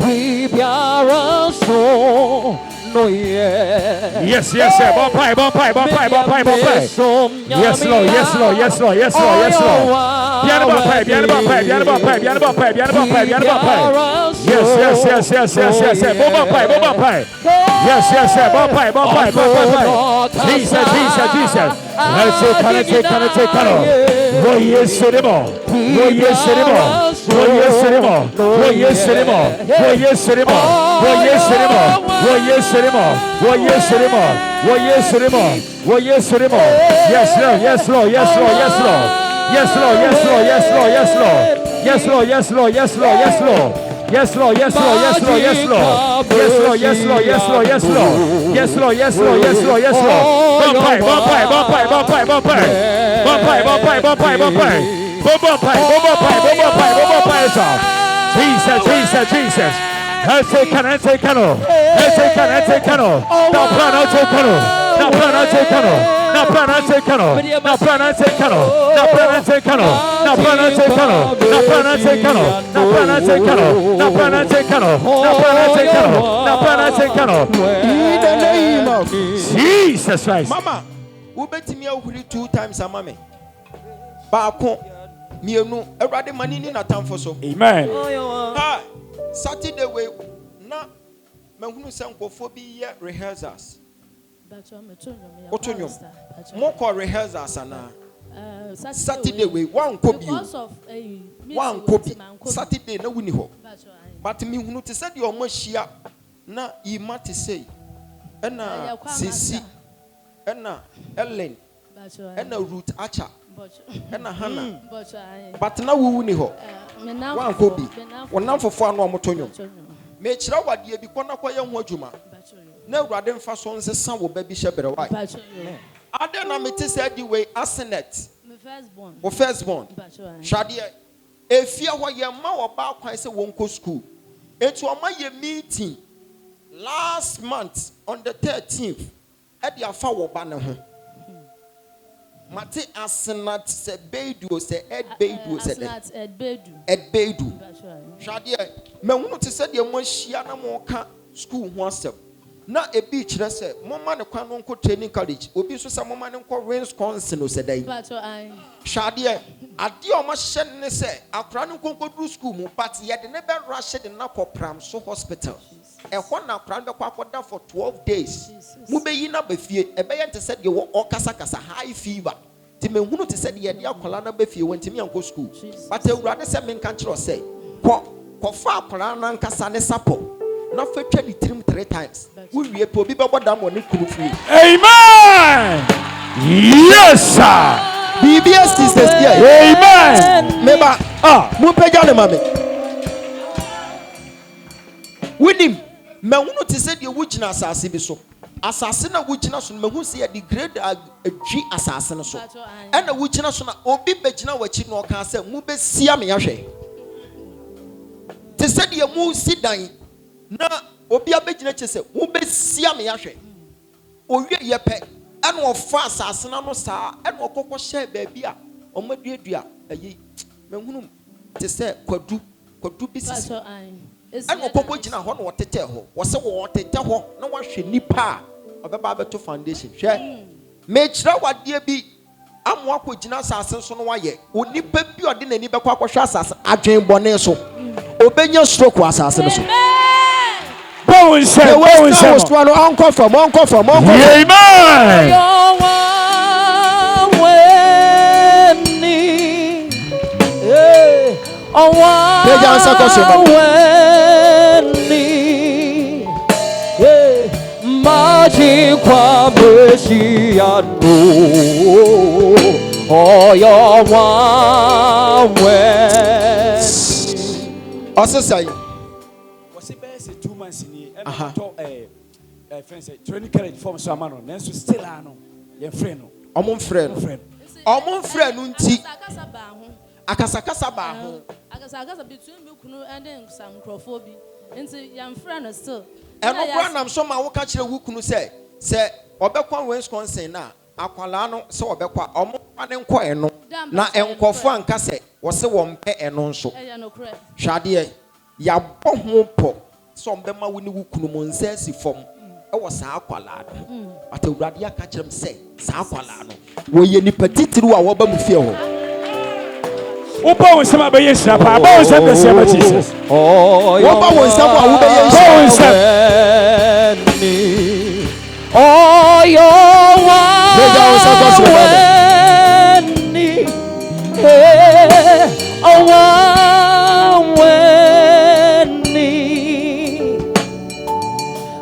we biara so no ye Yes. Bon pie. Yes, Lord. Bien bon pie. Yes. Bon pie. Yes. Bon pie. Jesus. Let's take. Oh, yes, Jesus. Let's take In the name of Jesus Christ. Mama, wobɛtumi ahuri 2 times ama me. Baako, mienu, Awurade mani ni natamfo so. Amen. Ha, Saturday we na mahunu sɛ nkɔfo bi yɛ rehearsals. Oto nnwom. Mokɔ rehearsals anaa? Saturday we wankɔ bio. Wankɔ bi. Saturday na wuni hɔ. But mihunu te sɛ deɛ ɔmo ahyia na yima te sɛ ɛna Sisi ɛna Ellen ɛna Ruth Acha ɛna Hannah. But na wuni hɔ. Wankɔ bi. Wɔnam fofo ano ɔmo to nnwom. Mekyerɛ wadeɛ bi kɔ na kɔyɛ ho adwuma. Na Awurade mfa so nsesa wo ba bi hyɛ berɛwae. Ade na mete sɛ di wei Asenet. Wo firstborn. Hwadeɛ. Efie hɔ yɛ ma wɔ ba kwan sɛ wɔnkɔ school. Etu ɔma yɛ meeting last month on the 13th. Ɛde afa wɔ ba ne ho. Mate Asenat sɛ Beidu sɛ Ed Beidu sɛ Ed Beidu. Hwadeɛ. Mahunu te sɛ deɛ mo ahyia na mo ka school ho asɛm. Na ebi kyerɛ sɛ moma ne kwan no nkɔ training college. Obi nso sɛ moma ne nkɔ Wisconsin o sɛ dɛn. Hwadeɛ. Adeɛ ɔmo hyehyɛ ne sɛ akora ne nkɔnkɔduru school mu but yɛde ne bɛ rush de na kɔ Pramso hospital. Ɛhɔ na akora ne bɛkɔ akɔda for 12 days. Mu bɛyi na bɛfie. Ɛbɛyɛ nte sɛ deɛ wɔ ɔkasakasa high fever. Ti mehunu te sɛ deɛ yɛde akɔla na bɛfie wɔntimi ankɔ school. But Awurade sɛ menka nkyerɛ sɛ kɔfa akora na nkasa ne sapɔ. Na fetwa ne tirim 3 times. Wowie pe obi bɛbɔ dam wɔ ne kunu fie. Amen. Yes, sir. BBS sisters here. Amen. Meba. Mu pagya ne mame. Winim, mahunu te sɛ deɛ wogyina asase bi so. Asase na wogyina so no mahunu sɛ yɛde grade adwi asase no so. Ɛna wogyina so na obi bɛgyina w'akyi na ɔka sɛ mu bɛsia me ahwɛ. Te sɛ sɛdeɛ mu si dan na obi abɛgyina kyɛ sɛ wobɛsia me ahwɛ owie yɛpɛ ɛna ɔfa asase no saa ɛna ɔkɔkɔ hyɛ baabi a ɔmaduadua ayi mahunu te sɛ kwadu bi sisi ɛna ɔkɔkɔ gyina hɔ na wɔtetɛ hɔ wɔsɛ wɔtetɛ hɔ na wɔahwɛ nipa a ɔbɛba abɛto foundation hwɛ mekyerɛ wadeɛ bi amoa kɔ gyina asase so no wayɛ onipa bi ɔde n'ani bɛkɔ akɔhwɛ asase adwen bɔne so obɛnya stroke wɔ asase no so Bowen said, amen. Was 2 months in here and friends training carriage form so amano nenso still ano your friend omon friend nti akasakasa ba ho akasakasa between me kunu and some crofobia nti yam friend still eno kura nam so ma wo ka kire wo kunu sɛ obekwa Wisconsin na akwala no sɛ obekwa omo ane nkɔ eno na enkɔfo anka sɛ wo se wo mpɛ eno nso hwade ya bɔ ho pɔ sɛ ombɛma wo ne wo kunu mo nsa si fam ɛwɔ saa akwala no atawurade aka kyerɛm sɛ saa akwala no wo ye nipa titiri a wo ba mu fie ho Opa won sama be yesha pa ba won sama se ba Jesus Opa won sama a wo be yesha oh yo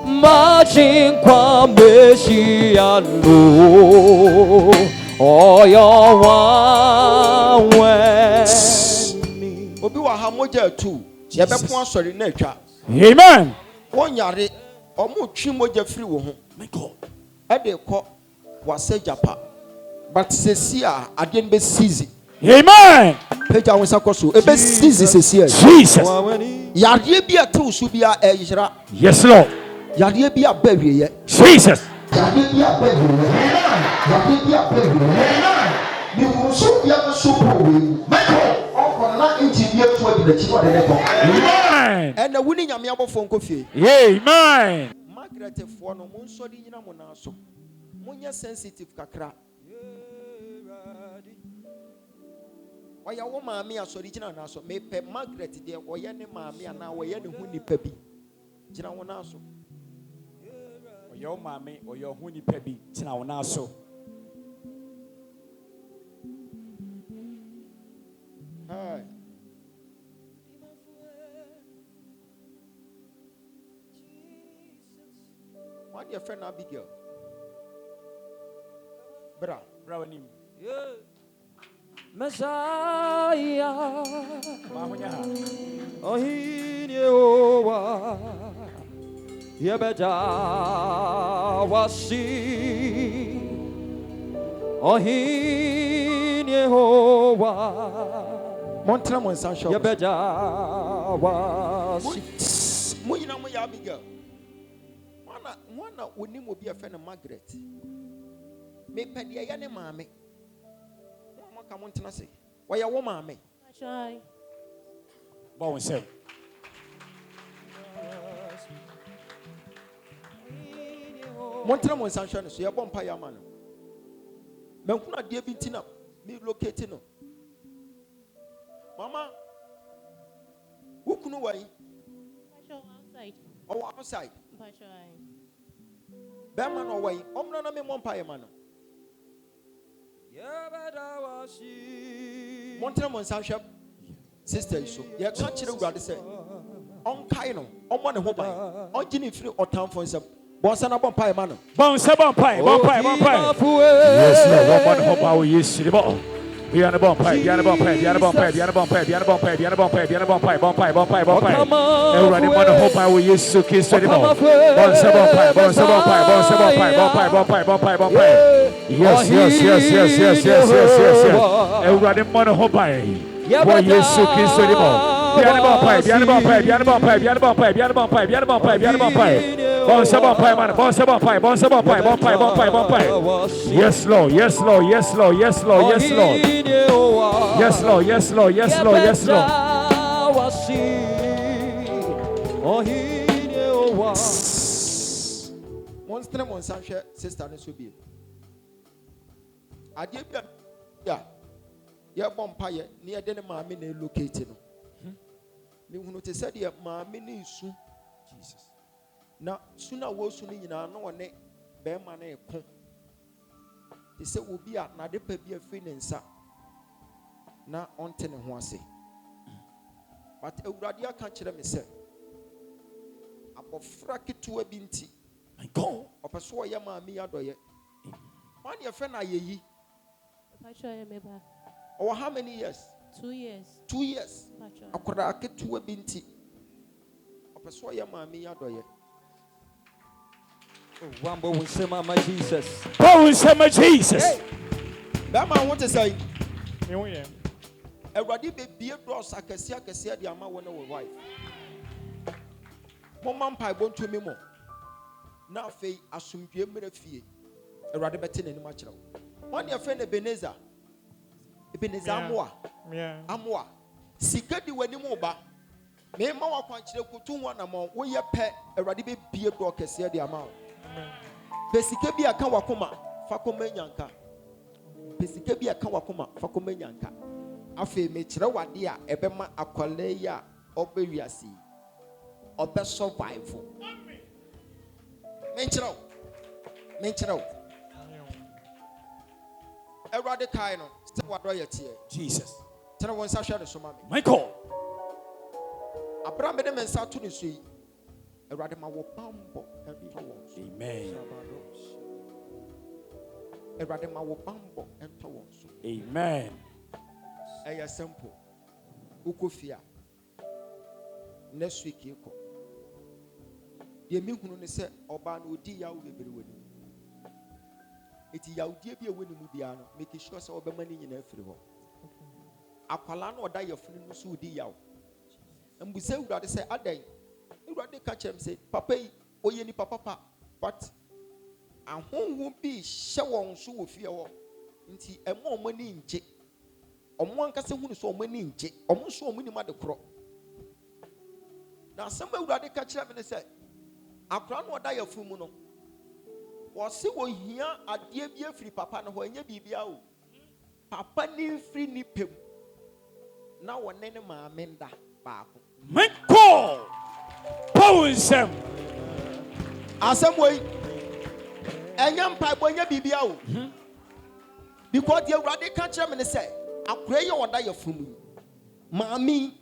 marching kwa Messiano oh yo obi wa ha moja tu ye be pon asori na atwa amen won yare omo twi moja free wo ho my God e de kɔ wase japa but sesi a ade no be seize amen peja won sakoso e be seize sesi a Jesus yare bi a tu su bi a yira yes Lord yare bi a ba wiye Jesus yare bi a ba wiye yare bi a ba wiye ni wo so ya no so po we Michael na engineer to be the chief of the network. Amen. And the winning nyame abofo nkofie. Amen. Margaret fo no mo nso di nyina mo na so. Munya sensitive kakra. Oya wo maami asori gina na so. Me pe Margaret de oye ne maami ana oye ne hu nipa bi. Gina wo na so. Oye wo maami oye hu nipa bi gina wo na so. Hi. What your friend Abigail? Bra Brownim. Messiah. Mahunya. Ohinyewa. Yebeda wasi. Ohinyewa. Montana Monsanto. Yebeda wasi. Muyina mo ya Abigail. Mwana onim obi a friend Margaret. Me pedi ya ne maame. Mo maka montana se. Wa ya wo maame. Try. Ba won se. Montana Monsanto so ya bompa ya ma no. Menkuna de bi ntina me locate no. Mama, who kunu wai? Outside. Oh, outside. Try. Bema no wai. Omna na me mompa ye ma no. Montana Monsanto sister so. Ye ka kire wurade se. On kai no. Omo ne ho ban. On gini free otam fo nsam. Bonsa na bompa ye ma no. Bonsa bompa. Yes, Lord. One hope I will use the ball. Piano bompa. Everybody want to hope I will use to kiss the ball. Bonsa bompa. Yes. Everybody want to hope I will use to kiss the ball. Yes, Lord, yes, Lord, yes, Lord, yes, Lord, yes, Lord. Yes, Lord, yes, Lord, yes, Lord, yes, Lord. Monster Monsanche, sister, and so be. I did ya bompire near the mammy located. Me who to say, dear mammy, soon. Jesus. Now, sooner was soon in our no one, bear money. He said, will be at Nade be a feeling, sir. Now, on 10 and 1 say. But a radia can't tell me, sir. About fracky to a binti. My God, or persuade your mammy, adoye. One your friend, I ye. Or how many years? 2 years. 2 years. I could have get to a binti. Or persuade your mammy, adoye. Wambo will say, Mama Jesus. Oh, will say, my Jesus. That man want to say, Yeah. everybody be a dross. I can see the amount when I was wife. Mom, I want to me more. Now, Faye, assume you made a fee. A rather better than much. One your friend Ebenezer. Amwa. Secret the wedding moba. Me, Mawa Quanchil could 2 1 amount. We your pet a radical beer dog can see the amount. Pesikebi akawakoma fakomenyanka. Pesikebi akawakoma fakomenyanka. Afi mechira wade a ebema akwale ya obewiase. Obe survive. Menchira. Erade kai no, still wado yetie. Jesus. Tena won sa hwe no so ma me. Michael. Abraham de mensa to ne so yi. Erade ma wo bambo ento wo. Amen. Erade ma wo bambo ento wo so. Amen. Eya simple. Ukofia. Next week yeko. De mi hunu ne se oba na odi yawo bebere wani. Eti yawdie bi ewani mu bia no make sure se obema ni nyina afiri ho. Akwala na oda yefunu no so odi yawo. Mbuse urade se adan. Urade ka chem se papa yi oye ni papa but ahonhu bi hye won so wo fie ho. Nti emo omani nje. Omo ankase hunu so omani nje. Omo so omani ma de kro. Na samba urade ka chem ne se akra na oda yefunu mu no. Wasi wo hia ade bi afiri papa no ho anya bibia o. Papa ni mfiri ni pem. Na wone ne maame nda baako. Michael. Powensem. Asem wey. Enya mpa bo anya bibia o. Because the Urade ka kire me ne say akura ye oda yafumu. Maami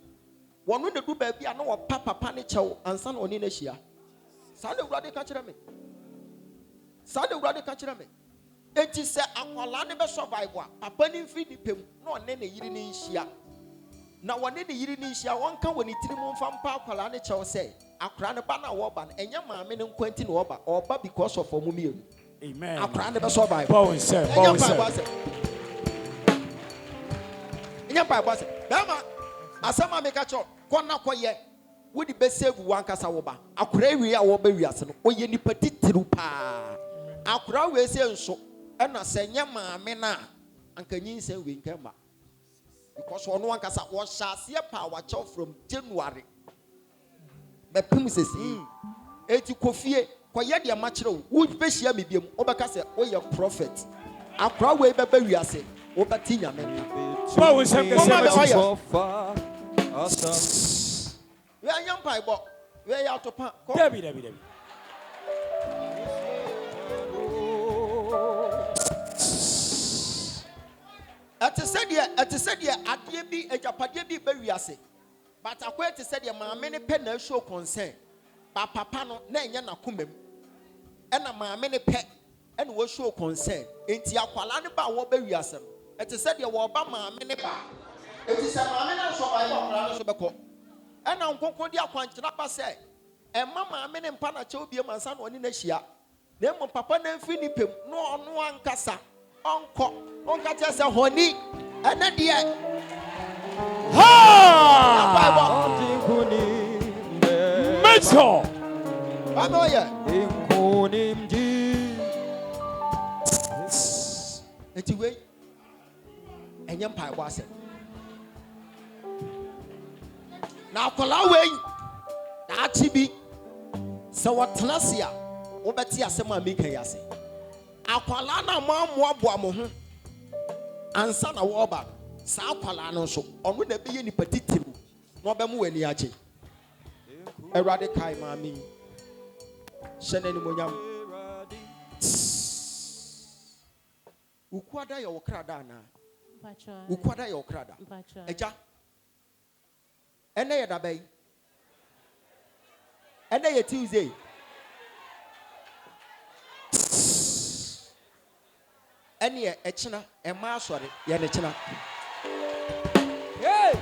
wono de du ba bia na wo papa ne chew ansa na oni na hia. Sa de Urade ka kire me. Sada urade ka kire me. Enti se akwala ne be survive a papa ni mfi ni pem na one ne yiri ni nhia. Na one ne yiri ni nhia won ka woni tirimu mfa mpa akwala ne chew se akra ne ba na wo ba enya maame ne nkwanti ne oba because of omumienu. Amen. Akra ne be survive. Powensem. Enya pa boss. Dama asama me ka cho kona koye wo di be save wan kasa wo ba. Akra wi a wo ba wi ase no oye nipa titiru pa. Akura we se nso na se nya maame na ankanyi se we nkamba because ono ankasa wo hyase pa wa chow from January be pim sesi eti kofie koye de ma kire wo be hia me biem obeka se wo ye prophet akura we be ba wiase wo beti nyame Powensem ke se we anya mpai bo we ya topa Debbie. Ate said adie bi ejapade bi ba wiase but akwa te said maame ne pe na show concern ba papa no na enya na komam na maame ne pe na wo show concern enti akwala ne ba wo ba wiase no ate said wo ba maame ne ba enti se maame na so ba akwala no so beko na nkonkon di akwankyena ba se emma maame ne mpa na che obi mansa na oni na hia na mo papa na mfi ni pem no ono ankasa onko onka che se honi ene de Ha! Spiritual. Eti we enye mpa bo ase na akola we na achi bi se wotena se a wo beti asem a meka yase akola na mo mo ho ansa na wo ba sa akola no so ono na be ye ni patitiru no be mu wani ache Erade kai mami shene ni monyam ukwada ya okrada na ukwada ya okrada eja ene ye dabai ene ye Tuesday ene ye echina ema asore ye ne china hey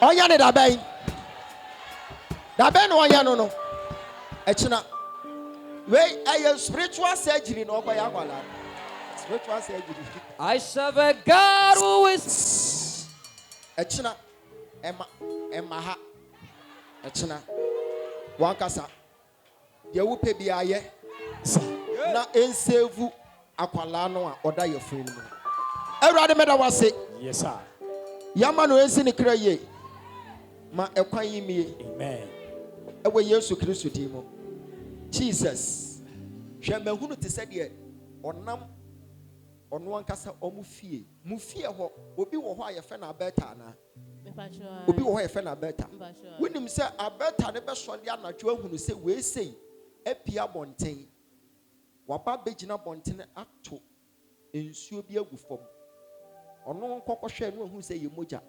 onya ne dabai no onya no echina wait, I spiritual surgery no kwa yakwala. Spiritual surgery. I serve a God who is Echina Emma ha. Echina wankasa. Ye wo pe bia ye. Na ensevu akwala no a oda ye fun mu. Ewrade meda wase. Yes sir. Yama no ensi ne kra ye. Ma ekwan yi mie. Amen. Ewe Yesu Kristo di mu. Jesus hwemahunu te sɛ deɛ ɔnam ɔno ankasa ɔmufie mufie hɔ obi wɔ hɔ a yɛfɛ na abɛta na obi wɔ hɔ yɛfɛ na abɛta wonim sɛ abɛta ne bɛsɔre anadwo ahunu sɛ weesei apia bɔnten waba bɛgyina bɔnten ato nsuo bi agu fam ɔno nkɔkɔhwɛ no ahunu sɛ yɛ mogya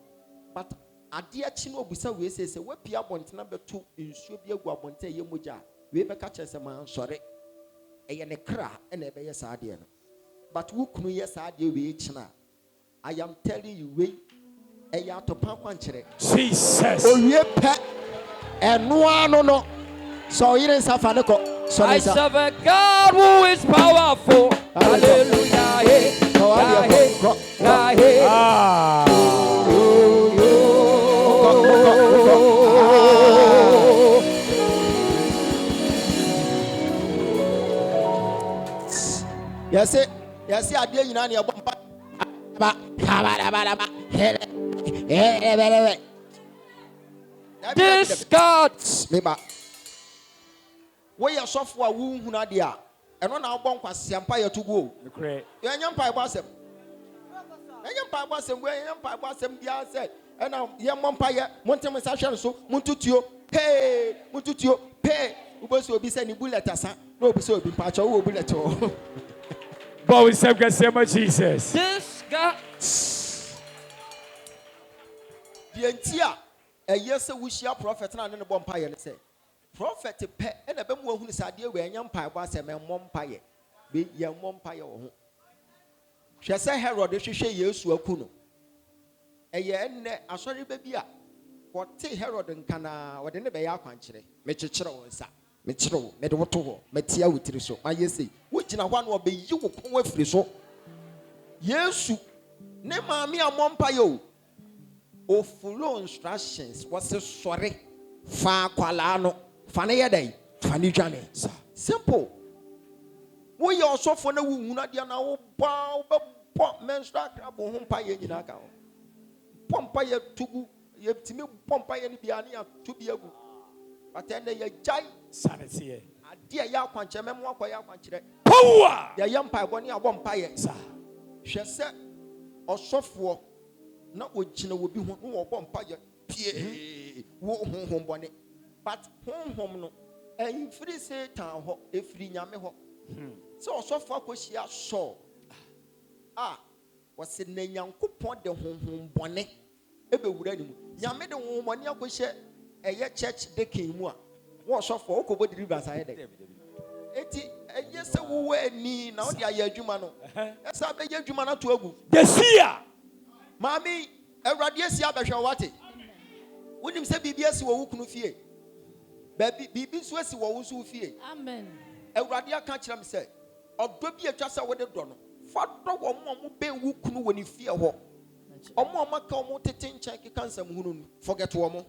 but adeɛ akyi no obusa weesei sɛ wapia bɔnten abɛto nsuo bi agu abɔnten yɛ mogya we be catch some man sorry e ne kra e na be yes ade no but wo kunu yes ade we china I am telling you we e ya to pan kwankyere Jesus owie pe eno ano no so yire safa ne ko so I serve a God who is powerful. Hallelujah. Hey. Yes, I did you know your bumper. This God, where your software wound Nadia, and on our bumper, Sampire to go. Your young pie was him. Young pie was him, where young pie was him, said, and now young Mompire, Montemasation, so Muntutio, pay, Muntutio, pay. Ubers will be sending bullet as a no, so be patch or bullet. But we serve God, Jesus. this God, The entire a yes, we share prophet and a bumpire and say, Prophet pet and a bemu who is idea where young pie was a man mumpire, be young mumpire. She said, Herod, she say yes to a kuno. A year and a sorry baby. What say Herod and Cana, what in the bay country, Metro, Metro, Medoto, Metia with so. I say, which in a one will be you with so. Yes, ne mammy a mumpire. O follow instructions was a sorry. Fa qualano, Fanny day, Fanny Johnny. Simple. We also for the wound at the bow, pop menstrual crab or home pie in account. Pompire to you to me, Pompire and Biania to be a good. But then they are giant Sanity. a dear Yaquancha, memoir for Yaquancha. Power! The young pie, one year, one pie, sir. She said, or software. Not what China would be one pie, home bonnet, but home no, and free say town ho, a free yame ho. So far, she saw. Ah, was in the young coupon the home bonnet. Ebe would any yame the home one year share a year church de came more. What so for Oko the rivers I had. Eti, yes, a way ni now the Ayajumano. That's how they get Jumana to a good. The seer. Mami, a radiasia bashawati. When him say BBS will who fear. Baby, BB Swiss will fear. Amen. A radia catch them say, or baby a just with the donor. Father or mom be who kunu when you fear her. Or more maka or more tin check cancer moon. Forget one more.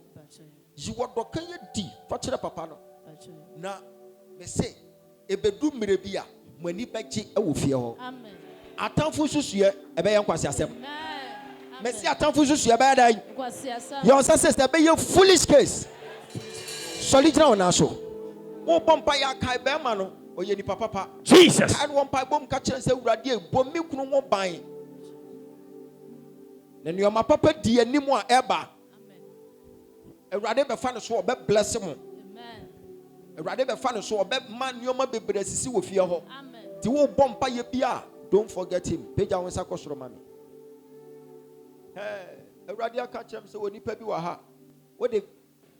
You what do can you di? Fachira papa no. Na me say ebedu mmerebia mani beji e wo fie ho. Amen. Atamfo susue ebe ye nkwasi asem. Amen. Me say atamfo susue ebe ya dan. Nkwasi asem. Your sister be ye foolish case. Solidra ona so. Wo pompa ya kai be ma no. Oye ni papa. Jesus. Kai wo pompa bom ka kire se urade e bom mi kunu wo ban. Na ni o ma papa di animu a eba. Awurade be fa no so obe bless mo. Amen. Awurade be fa no so obe man nyoma bebre sisi wo fie ho. Amen. Ti wo bompa ye bia, don't forget him. Peja won sa kosoro mami. Awurade aka chem se onipa bi wa ha. Wo de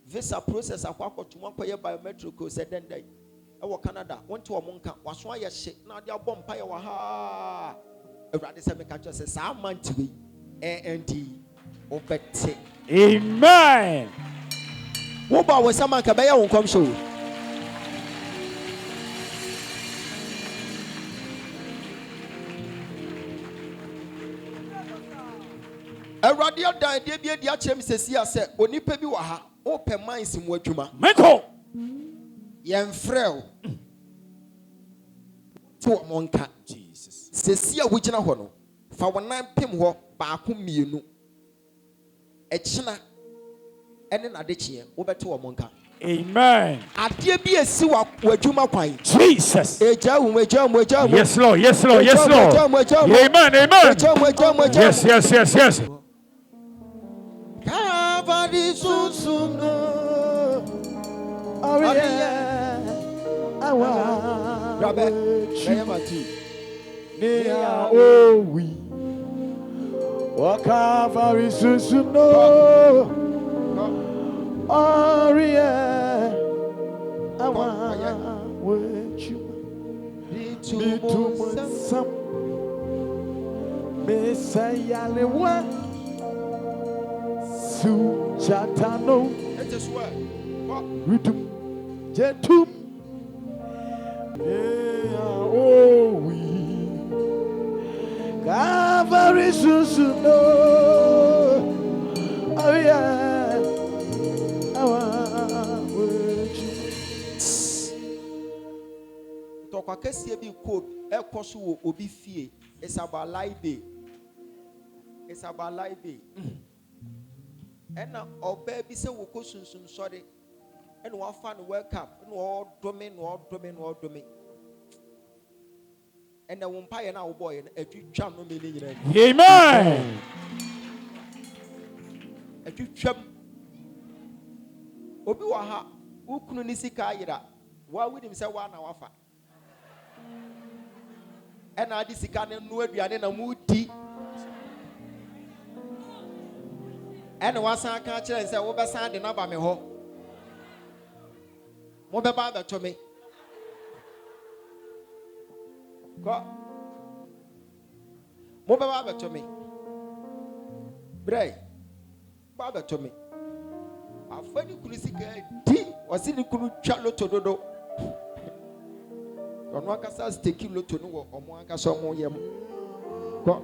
visa process akwakoto mo akoye biometric ko se dendai. E wo Canada, wonte wo monka, waso aye hye na de bompa ye wa ha. Awurade se me ka chem se sa mantiwi. AND obete. Amen. Wo ba wo sama ka be ya won kom so. Awurade adan de bia dia chem sesi ase onipa bi wa ha o pe mines mu adwuma. Meko. Yen frɛw. To monka Jesus. Sesi a wugina ho no. Fa wonan pem ho ba ko mienu. Echina ene na de chie wo bete wo monka. Amen. Ade bi esi wa adwuma kwan. Jesus. Eja wo. Yes Lord, yes Lord, yes Lord. Amen, amen. Yes, yes, yes, yes. Kavadi sunsuno. Awa. Rabbe. Ayamati. Nia owi. Wakavadi sunsuno. Aria. Awa. Wechu. Bitum. Messiah lewa. Chatano, it is well. Ritum, Jetum, oh, we Calvary Susuno, oh, yeah, Talk a case be called a cosu obi fee. It's about life day. It's about life day. And now, our baby say, we go soon, sorry. And we find wake up, no domain. And the umpire now, boy, and a few jump no meaning. Amen. A few jump. Obiwaha, who couldn't see Kaira. Why would him say 1 hour? And I disagree, no, we are in a moody. And once I catch and say, over Sunday, no, by me ho. Mobile baba to me. Go. Mobile baba to me. Bray. Baba to me. I find you could see D or see the cool chalo to do. On one cast taking to know or one cast or more yam. Go.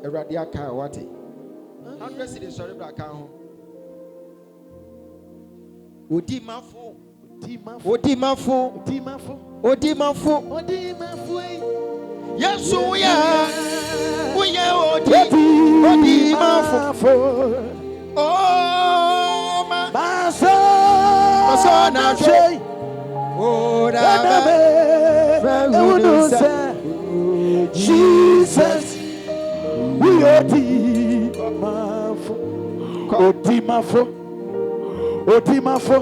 Eradia ka wati 100 cedis sorry bra ka ho odi mafo yesu ya uye odi mafo oh maso na che ora be Jesus we Odimafo.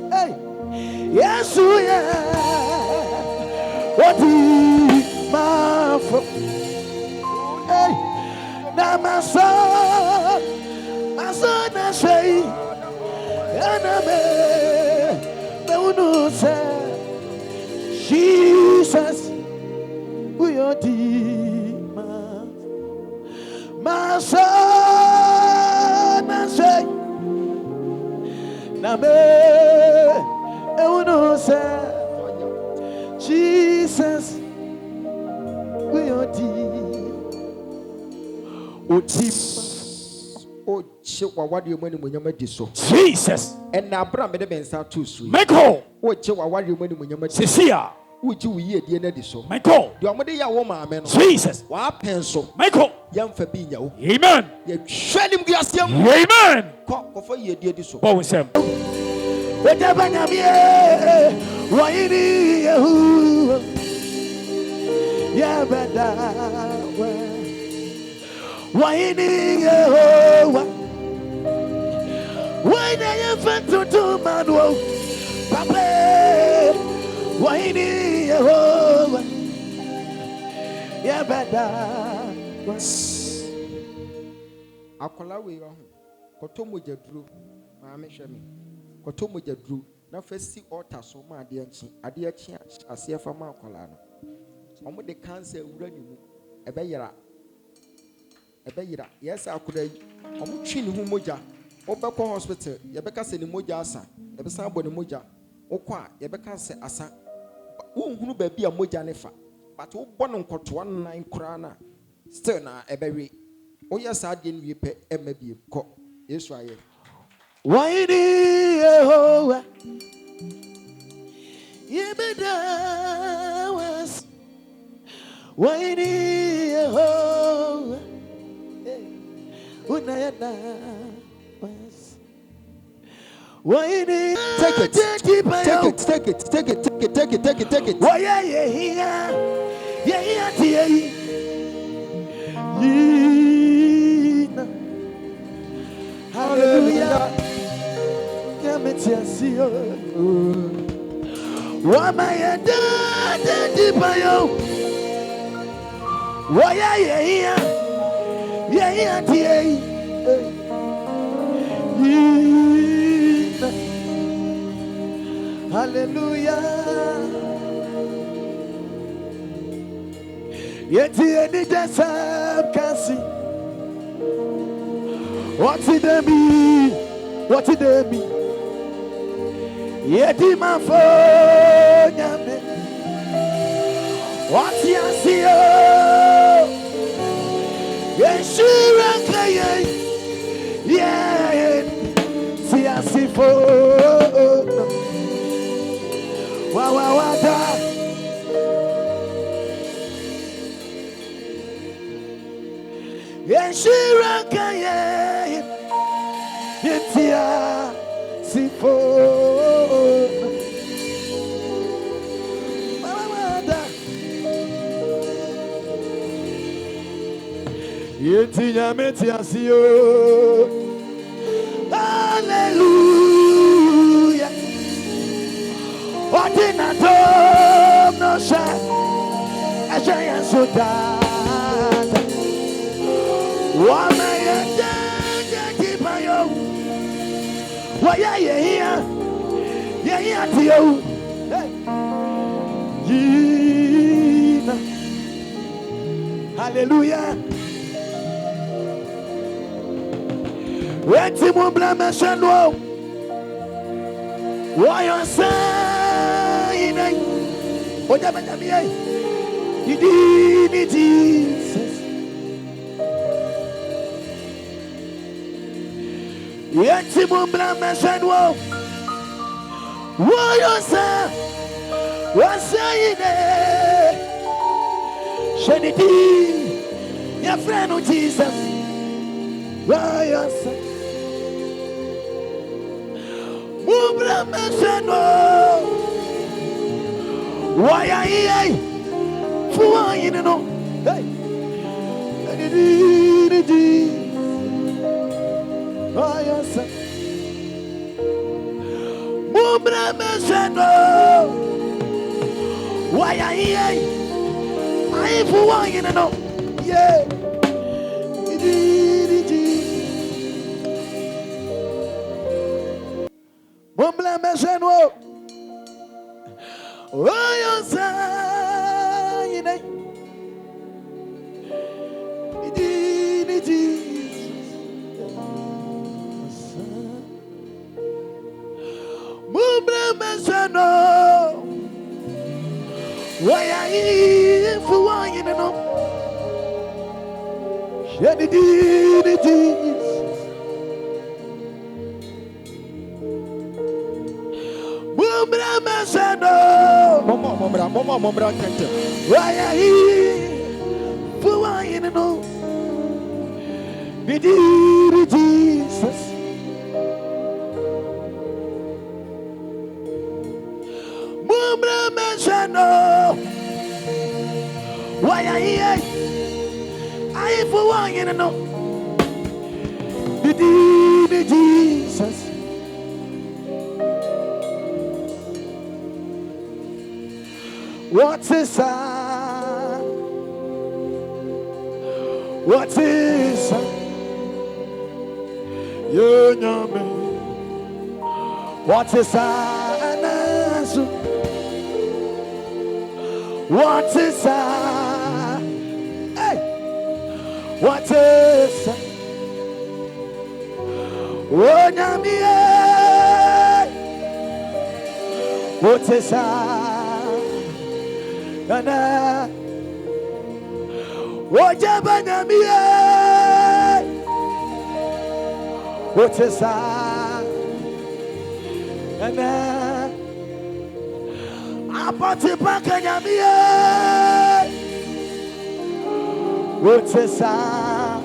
Hey, yes, Odimafo. Hey, Namaso, na say, Aname, Meunuse, Jesus, we my son, I say, Name, Euno say, Jesus, we are deep. Oh, shit, what do you mean when you made this so? Jesus. And now, Bram, the men start to sweet. Michael. Oh, shit, what do you mean when you made Cecilia. Would you hear the end of this so? Michael. The Amadea woman, Jesus. what pencil? Michael. Young Fabinho. Amen. You shred him, yes, young. Amen. Cock for you, dear, this so. Bow him. Whatever why yeah, better. Why why you fit to man? Papa, why yeah, better. Akola we ho. Koto moja dru. Ma me hwe me. Koto moja dru. Na festi altar so ma ade anchi. Ade achi ase fa ma akola no. Omo de cancer wura ni mu. Ebeyira. Yes akola yi. Omo twi ni hu moja. Obekọ hospital. Yebeka se ni moja asa. Yebesa bo ni moja. Okọ a yebeka se asa. Wo hunu ba bia moja ne fa. But wo bọ no nkoto nan kura na. Still na ebewe. Oh yes, I didn't be maybe co. Yes, I am. Why do you better was? Why do you when I was? Why do you take it? Why hallelujah. Come and see you. Why am I deep by you? Why are you here? Hallelujah. Yet the just can see. What did they be? What did they be? Yet the man for me. What you see? Yes, yeah, see, I see for wow. Yes, she hallelujah. What in a dome no shine, a giant so that one man deep by you. Why are you here? Yeah, to you. Hallelujah. Wait till blemish why you saying? Ogyaba you did it, Jesus. Wait till blemish why you say? What's saying? Shanity, your friend of Jesus. Why you say? Why are you for you know? Hey, why you say? Why are you for you know? Yeah. Mumbla meshenwo. Oh, you say, Mumbla meshenwo. Why are you for one, Yeah, the Jesus. Mumbra masano. Mama, kente. Why are you? For I know. The Jesus. Mumbra masano. Why are you? I for one know. The Jesus. What is that? What is that? You know me. What is that? What is that? Hey, what is that? Oh, Nami. What is that? Nana. Ogyaba Nami. What is that? Nana. Apati Paka Nami. What is that?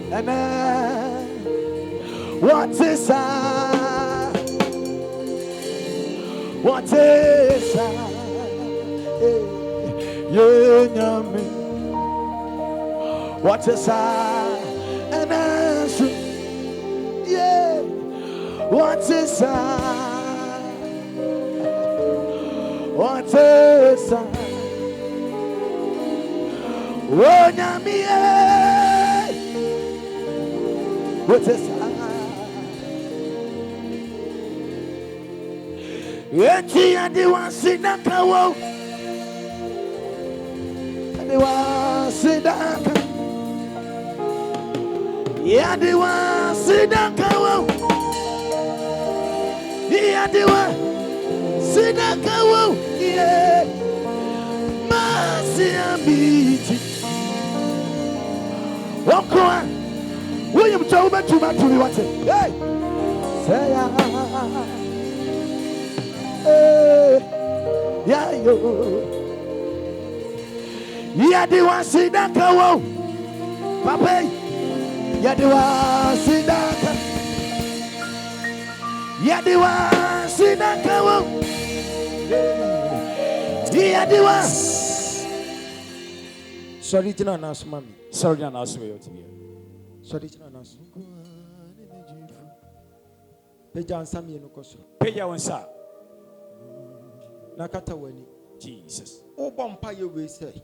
Nana. What is that? What is that? You know me. What is that? And answer. Yeah. What is that? What is that? Oh, Nami. What is that? Eti adi wasidaka wo, adi wasidaka, adi wasidaka wo, adi wasidaka wo, yeah, masiambiti, wakwa, William Chauba tumatuli wate, hey, say yeah, yo. Yeah, the one see that go. Papa. Yeah, the one see that. Yeah, the one see that go. Yeah, the one. Sorry, Tina Nas, Mammy. Sorry, I'm not sure. Sorry, Tina Nas. Pejan Sami no Koso. Pay your sir. Nakata weni. Jesus. O bompa ye we say.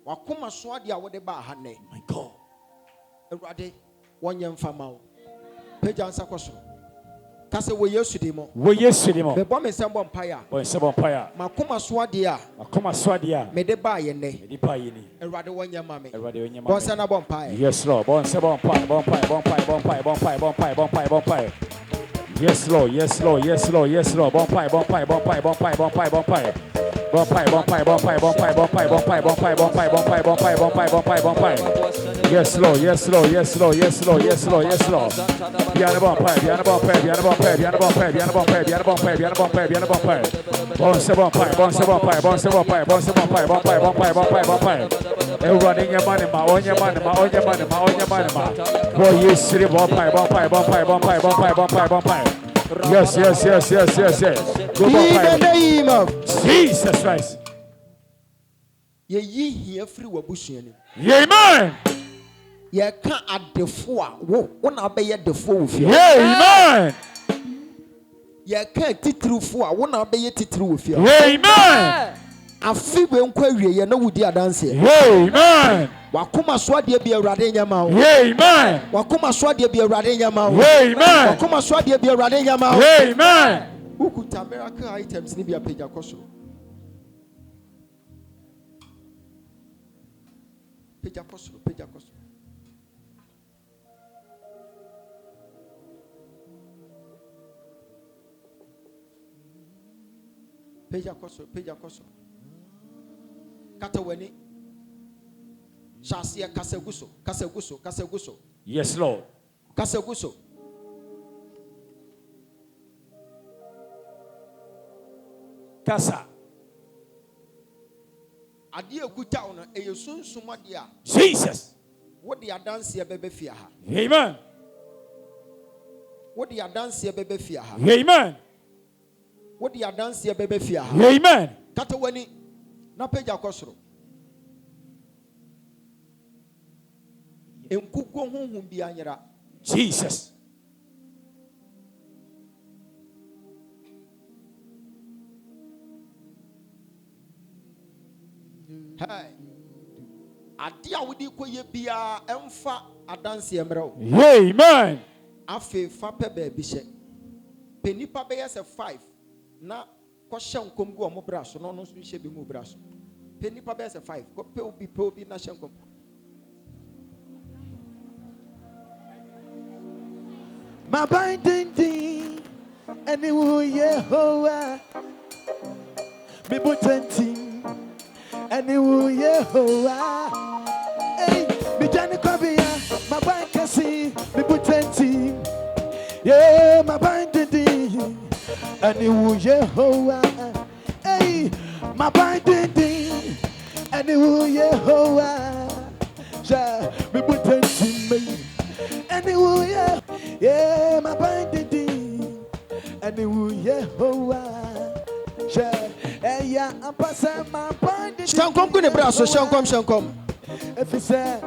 Wakuma swadi a wode ba hane. My God. Ewrade wonyem fama wo. Peja nsa koso. Kase wo Yesu di mo. Wo Yesu di mo. Be bo me sem bompa ya. Bo sem bompa ya. Makuma swadi a. Makuma swadi a. Me de ba ye ne. Me di pa ye ni. Ewrade wonyem ma me. Ewrade wonyem ma me. Bon se na bompa ye. Yes Lord. Bon se bompa, bompa, bompa, bompa, bompa, bompa, bompa, bompa. Yes Lord, yes Lord, yes Lord, yes Lord. Bompa, bompa, bompa, bompa, bompa, bompa. Bompa, bompa, bompa, bompa, bompa, bompa, bompa, bompa, bompa, bompa, bompa, bompa, bompa. Yes Lord, yes Lord, yes Lord, yes Lord, yes Lord, yes Lord. Piano bompa, piano bompa, piano bompa, piano bompa, piano bompa, piano bompa, piano bompa, piano bompa. Bon se bompa, bon se bompa, bon se bompa, bon se bompa, bompa, bompa, bompa, bompa. Everyone in your money, ma, on your money, ma, on your money, ma, on your money, ma. Boy, you see bompa, bompa, bompa, bompa, bompa, bompa, bompa. Yes, yes, yes, yes, yes, yes. Go In the bompa. name of Jesus Christ. Ye here free wabusuani. Amen. Ye can add the four. Wona be ye the four. Amen. Ye can titru four. Wona be ye titru with you. Amen. Afi we nkwa wie ye na wudi adanse. Amen. Wakoma so ade bi awrade nyama o. Amen. Wakoma so ade bi awrade nyama o. Amen. Wakoma so ade bi awrade nyama o. Amen. Ukuta miracle items ni bi apeja koso. Peja koso, peja koso. Peja koso, peja koso. Kata weni. Shasia Kasaguso, Kasaguso, Kasaguso. Yes, Lord. Kasaguso. Kasa. Adia kuta ona eyesun suma dia. Jesus. What the dance ya bebe fiaha. Amen. What the dance ya bebe fiaha. Amen. What the dance ya bebe fiaha. Amen. Kata wani na peja kosoro. Enkugo honhum bi anyara. Jesus. Hey. Adia wudi koye bia emfa adanse emrew. Amen. Afe fa pe ba bi hye. Penipa be yes 5 na ko hye nkom gu omo bra so no no so hye bi mu bra so. Penipa be yes 5 ko pe obi na hye nkom. My binding thing, anyway, Yehovah. Me potenting, anyway, Yehovah. Hey, me Johnny Kobia, my bind can see, me potenting. Yeah, my binding thing, anyway, Yehovah. Hey, my binding thing, anyway, Yehovah. Ja, me potenting me, anyway, yeah. Yeah, my binding thing, and it will Yehovah. Yeah, I'm passing my binding. Shankom kune braso, shankom. If you say,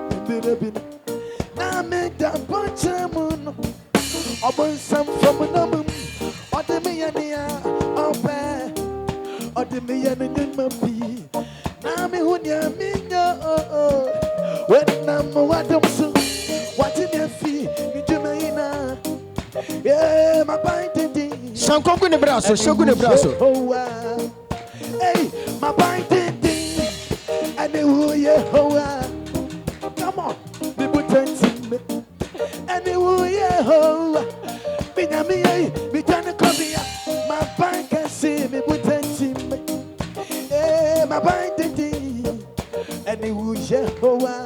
now make that bunch of moon. I want some from a number. Or the millionaire, or bear, or the millionaire in my pee. Now me who near me, no. When I'm what I'm so, what in your feet, you do me. Yeah, my binding thing. Shankom kune braso, shokune braso. Hey, my binding thing. And the Yehovah. Come on, be pretending me. And the Yehovah. Me na me, me tryna come here. My bind can see me pretending me. Hey, my binding thing. And the Yehovah.